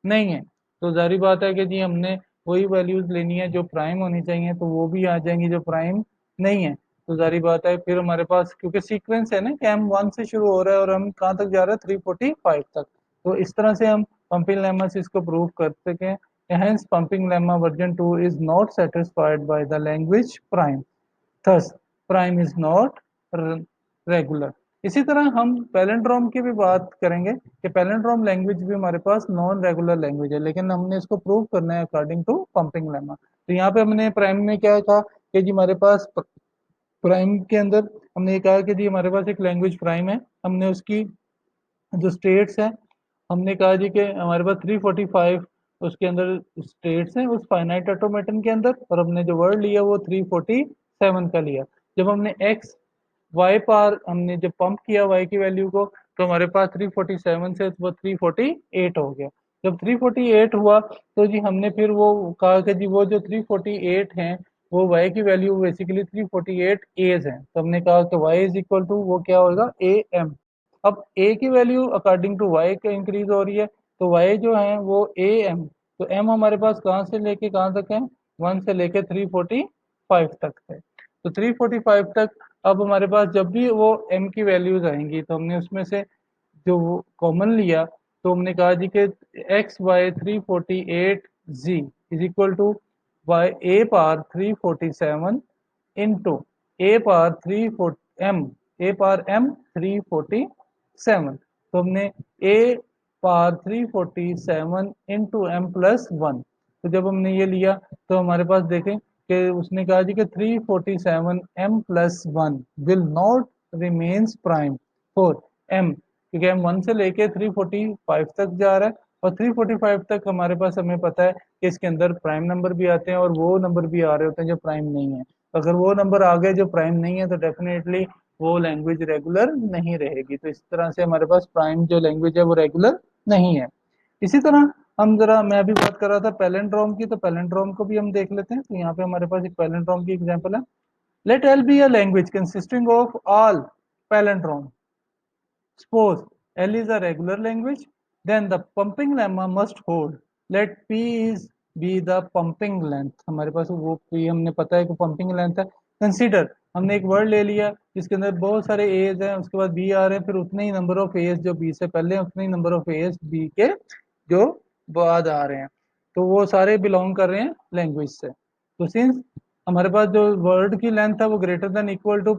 नहीं है। तो जारी बात है कि जी हमने वही वैल्यूज लेनी है जो प्राइम होनी चाहिए, तो वो भी आ जाएंगी जो प्राइम नहीं है। तो जारी बात है फिर हमारे पास क्योंकि सीक्वेंस है ना कि हम 1 से शुरू हो रहा है और हम कहाँ तक जा रहे हैं 345 तक। तो इस तरह से हम पंपिंग लेमा से इसको प्रूव कर सकें। Hence pumping lemma version 2 is not satisfied by the language prime. Thus, prime is not regular. इसी तरह हम पैलेंड्रोम की भी बात करेंगे कि पैलेंड्रोम लैंग्वेज भी हमारे पास नॉन रेगुलर लैंग्वेज है, लेकिन हमने इसको प्रूव करना है अकॉर्डिंग टू पंपिंग लेमा। तो यहाँ पे हमने प्राइम में क्या कहा कि जी हमारे पास प्राइम के अंदर हमने ये कहा कि जी हमारे पास एक लैंग्वेज प्राइम है। हमने उसकी जो स्टेट्स हैं हमने कहा जी कि हमारे पास 345 उसके अंदर स्टेट्स हैं उस फाइनाइट ऑटोमेटन के अंदर, और हमने जो वर्ड लिया वो 347 का लिया। जब हमने एक्स वाई पार हमने जब पंप किया वाई की वैल्यू को तो हमारे पास 347 से वो 348 हो गया। जब 348 हुआ तो जी हमने फिर वो कहा कि जी वो जो 348 हैं वो वाई की वैल्यू बेसिकली 348 एज है। तो हमने कहा कि वाई इज इक्वल टू वो क्या होगा ए एम। अब ए की वैल्यू अकॉर्डिंग टू वाई का इंक्रीज हो रही है, तो वाई जो है वो ए एम। तो एम हमारे पास कहाँ से लेके कहाँ तक है 1 से लेके 345 तक है। तो 345 तक अब हमारे पास जब भी वो एम की वैल्यूज आएंगी तो हमने उसमें से जो कॉमन लिया। तो हमने कहा जी कि X Y 348 Z is equal to Y A पार 347 इंटू ए पार एम ए पार एम 347। तो हमने ए पार 347 इंटू एम प्लस 1। तो जब हमने ये लिया तो हमारे पास देखें कि उसने कहा जी कि 347 M plus 1 will not remains prime for M, क्योंकि एम 1 से लेके 345 तक जा रहा है और 345 तक हमारे पास हमें पता है कि इसके अंदर प्राइम नंबर भी आते हैं और वो नंबर भी आ रहे होते हैं जो प्राइम नहीं है। तो अगर वो नंबर आ गए जो प्राइम नहीं है तो डेफिनेटली वो लैंग्वेज रेगुलर नहीं रहेगी। तो इस तरह से हमारे पास प्राइम जो लैंग्वेज है वो रेगुलर नहीं है। इसी तरह हम जरा मैं अभी बात कर रहा था पैलेंड्रोम की, तो पैलेंड्रोम को भी हम देख लेते हैं। तो यहाँ पे हमारे पास एक पैलेंड्रोम की एग्जांपल है। Let L be a language consisting of all palindrome. Suppose L is a regular language, then the pumping lemma must hold. Let P is be the pumping length. हमारे पास वो P हमने पता है कि pumping length है। Consider हमने एक word ले लिया जिसके अंदर बहुत सारे A's हैं, उसके बाद B आ रहे हैं, फिर उतने ही नंबर ऑफ A's जो B से पहले हैं उतने ही नंबर ऑफ A's B के जो बाद आ रहे हैं। तो वो सारे बिलोंग कर रहे हैं लैंग्वेज से। तो सिंस हमारे पास जो वर्ड की लेंथ है वो greater than equal to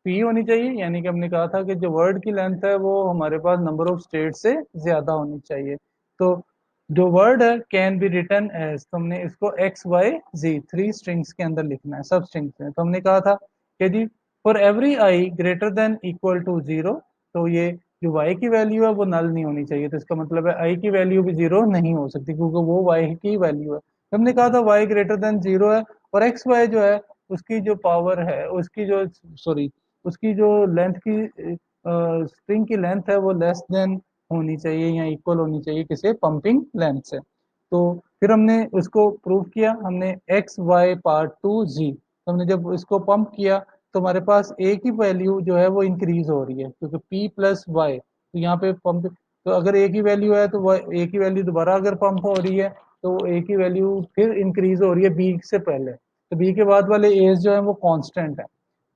P होनी चाहिए, यानी कि हमने कहा था कि जो वर्ड की लेंथ है वो हमारे पास नंबर ऑफ स्टेट से ज्यादा होनी चाहिए। तो जो वर्ड है कैन बी रिटन एज, तो हमने इसको एक्स वाई जी 3 स्ट्रिंग्स के अंदर लिखना है सब स्ट्रिंग्स में। तो हमने कहा था कि जी for every I greater than equal to 0, तो ये जो y की वैल्यू है वो नल नहीं होनी चाहिए। तो इसका मतलब है i की वैल्यू भी 0 नहीं हो सकती क्योंकि वो y की वैल्यू है। तो हमने कहा था y ग्रेटर देन 0 है और एक्स वाई जो है उसकी जो पावर है उसकी जो सॉरी उसकी जो लेंथ की स्ट्रिंग की लेंथ है वो लेस देन होनी चाहिए या इक्वल होनी चाहिए किसी पंपिंग लेंथ से। तो फिर हमने उसको प्रूव किया, हमने एक्स वाई पार्ट टू जी। तो हमने जब इसको पंप किया तो हमारे पास ए की वैल्यू जो है वो इंक्रीज हो रही है क्योंकि पी प्लस वाई। तो यहाँ पे पंप तो अगर ए की वैल्यू है तो ए की वैल्यू दोबारा अगर पंप हो रही है तो ए की वैल्यू फिर इंक्रीज हो रही है बी से पहले। तो बी के बाद वाले एज जो है वो कांस्टेंट है।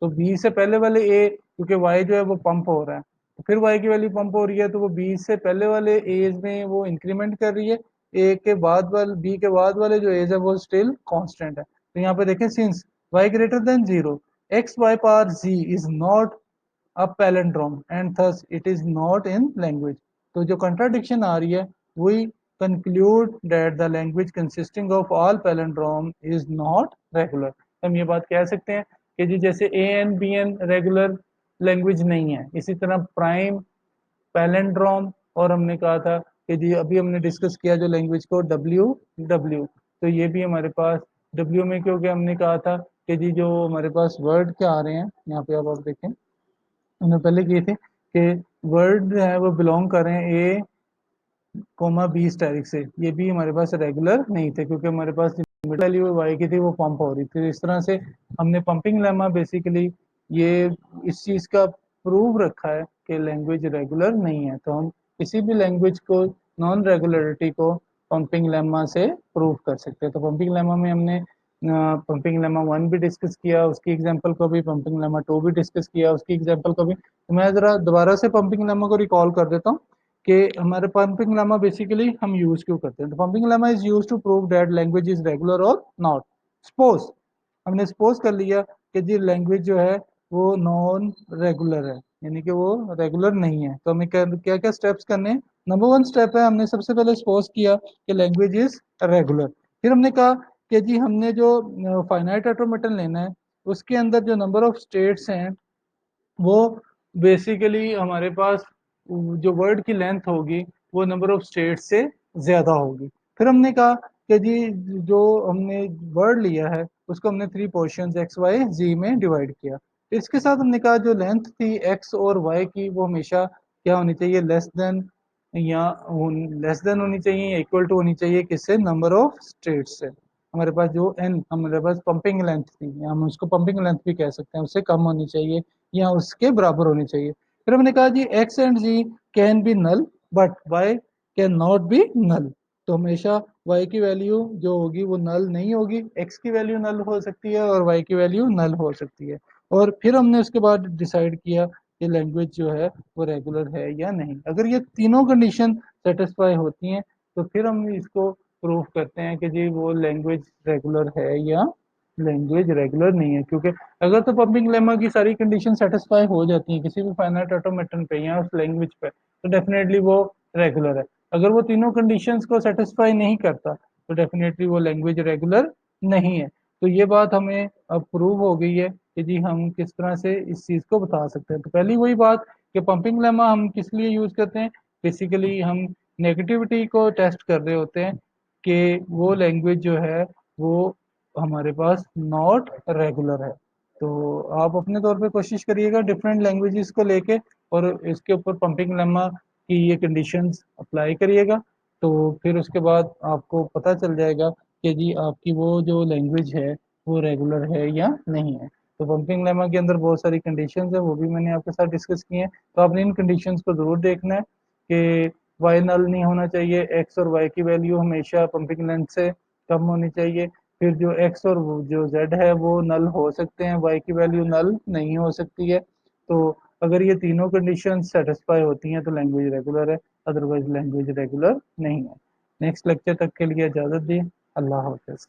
तो बी से पहले वाले ए क्योंकि वाई जो है वो पंप हो रहा है तो फिर वाई की वैल्यू पंप हो रही है तो वो बी से पहले वाले एज में वो इंक्रीमेंट कर रही है। ए के बाद वाले बी के बाद वाले जो एज है वो स्टिल कांस्टेंट है। तो यहाँ पे देखें since Y greater than zero X Y power Z is not a palindrome and thus it is not in language। तो जो contradiction आ रही है we conclude that the language consisting of all palindrome is not regular। हम ये बात कह सकते हैं कि जी जैसे A N B N regular language नहीं है, इसी तरह प्राइम पैलेंड्रोम और हमने कहा था कि जी अभी हमने डिस्कस किया जो लैंग्वेज को डब्ल्यू डब्ल्यू, तो ये भी हमारे पास डब्ल्यू में, क्योंकि हमने कहा था कि जी जो हमारे पास वर्ड क्या आ रहे हैं यहाँ पे, अब आप देखें हमने पहले किए थे कि वर्ड जो है वो बिलोंग कर रहे हैं ए कोमा बी स्टैटिक से, ये भी हमारे पास रेगुलर नहीं थे क्योंकि हमारे पास वैल्यू वाई की थी वो पंप हो रही थी। इस तरह से हमने पंपिंग लेमा बेसिकली ये इस चीज़ का प्रूव रखा है कि लैंग्वेज रेगुलर नहीं है, तो हम किसी भी लैंग्वेज को नॉन रेगुलरिटी को पंपिंग लेमा से प्रूव कर सकते हैं। तो पंपिंग लेमा में हमने पंपिंग लेमा वन भी डिस्कस किया उसकी एग्जांपल को भी, पंपिंग लेमा टू भी डिस्कस किया उसकी एग्जांपल को भी। तो मैं ज़रा दोबारा से पंपिंग लेमा को रिकॉल कर देता हूँ कि हमारे पंपिंग लेमा बेसिकली हम यूज क्यों करते हैं। तो pumping lemma is use to prove that language is regular और नॉट। सपोज हमने सपोज कर लिया कि जी लैंग्वेज जो है वो नॉन रेगुलर है, यानी कि वो रेगुलर नहीं है, तो हमें क्या क्या स्टेप्स करने हैं। नंबर वन स्टेप है, हमने सबसे पहले सपोज किया कि लैंग्वेज इज रेगुलर। फिर हमने कहा कि जी हमने जो फाइनाइट ऑटोमेटन लेना है उसके अंदर जो नंबर ऑफ स्टेट्स हैं वो बेसिकली हमारे पास जो वर्ड की लेंथ होगी वो नंबर ऑफ स्टेट से ज़्यादा होगी। फिर हमने कहा कि जी जो हमने वर्ड लिया है उसको हमने थ्री पोर्शंस एक्स वाई जी में डिवाइड किया। फिर इसके साथ हमने कहा जो लेंथ थी एक्स और वाई की वो हमेशा क्या होनी चाहिए, लेस देन या लेस देन होनी चाहिए या इक्वल टू होनी चाहिए किससे, नंबर ऑफ स्टेट से। हमारे पास जो एन हमारे पास पंपिंग लेंथ थी, या हम उसको पंपिंग लेंथ भी कह सकते हैं, उससे कम होनी चाहिए या उसके बराबर होनी चाहिए। फिर हमने कहा जी X and Z can be null but Y can not be null. तो हमेशा y की वैल्यू जो होगी वो नल नहीं होगी, x की वैल्यू नल हो सकती है और y की वैल्यू नल हो सकती है। और फिर हमने उसके बाद डिसाइड किया कि लैंग्वेज जो है वो रेगुलर है या नहीं। अगर ये तीनों कंडीशन सेटिस्फाई होती हैं तो फिर हम इसको प्रूव करते हैं कि जी वो लैंग्वेज रेगुलर है या लैंग्वेज रेगुलर नहीं है। क्योंकि अगर तो पंपिंग लेमा की सारी कंडीशन सेटिस्फाई हो जाती हैं किसी भी फाइनाइट ऑटोमेटन पे या उस लैंग्वेज पे, तो डेफिनेटली वो रेगुलर है। अगर वो तीनों कंडीशंस को सेटिस्फाई नहीं करता तो डेफिनेटली वो लैंग्वेज रेगुलर नहीं है। तो ये बात हमें अब प्रूव हो गई है कि जी हम किस तरह से इस चीज़ को बता सकते हैं। तो पहली वही बात कि पंपिंग लेमा हम किस लिए यूज़ करते हैं, बेसिकली हम नेगेटिविटी को टेस्ट कर रहे होते हैं कि वो लैंग्वेज जो है वो हमारे पास नॉट रेगुलर है। तो आप अपने तौर पे कोशिश करिएगा डिफरेंट लैंग्वेजेस को लेके और इसके ऊपर पंपिंग लेमा की ये कंडीशंस अप्लाई करिएगा, तो फिर उसके बाद आपको पता चल जाएगा कि जी आपकी वो जो लैंग्वेज है वो रेगुलर है या नहीं है। तो पंपिंग लेमा के अंदर बहुत सारी कंडीशंस है, वो भी मैंने आपके साथ डिस्कस की हैं। तो आपने इन कंडीशंस को ज़रूर देखना है कि वाई नल नहीं होना चाहिए, एक्स और वाई की वैल्यू हमेशा पंपिंग लेंथ से कम होनी चाहिए। फिर जो एक्स और जो जेड है वो नल हो सकते हैं, वाई की वैल्यू नल नहीं हो सकती है। तो अगर ये तीनों कंडीशन सेटिस्फाई होती हैं तो लैंग्वेज रेगुलर है, अदरवाइज लैंग्वेज रेगुलर नहीं है। नेक्स्ट लेक्चर तक के लिए इजाज़त दी। अल्लाह हाफिज़।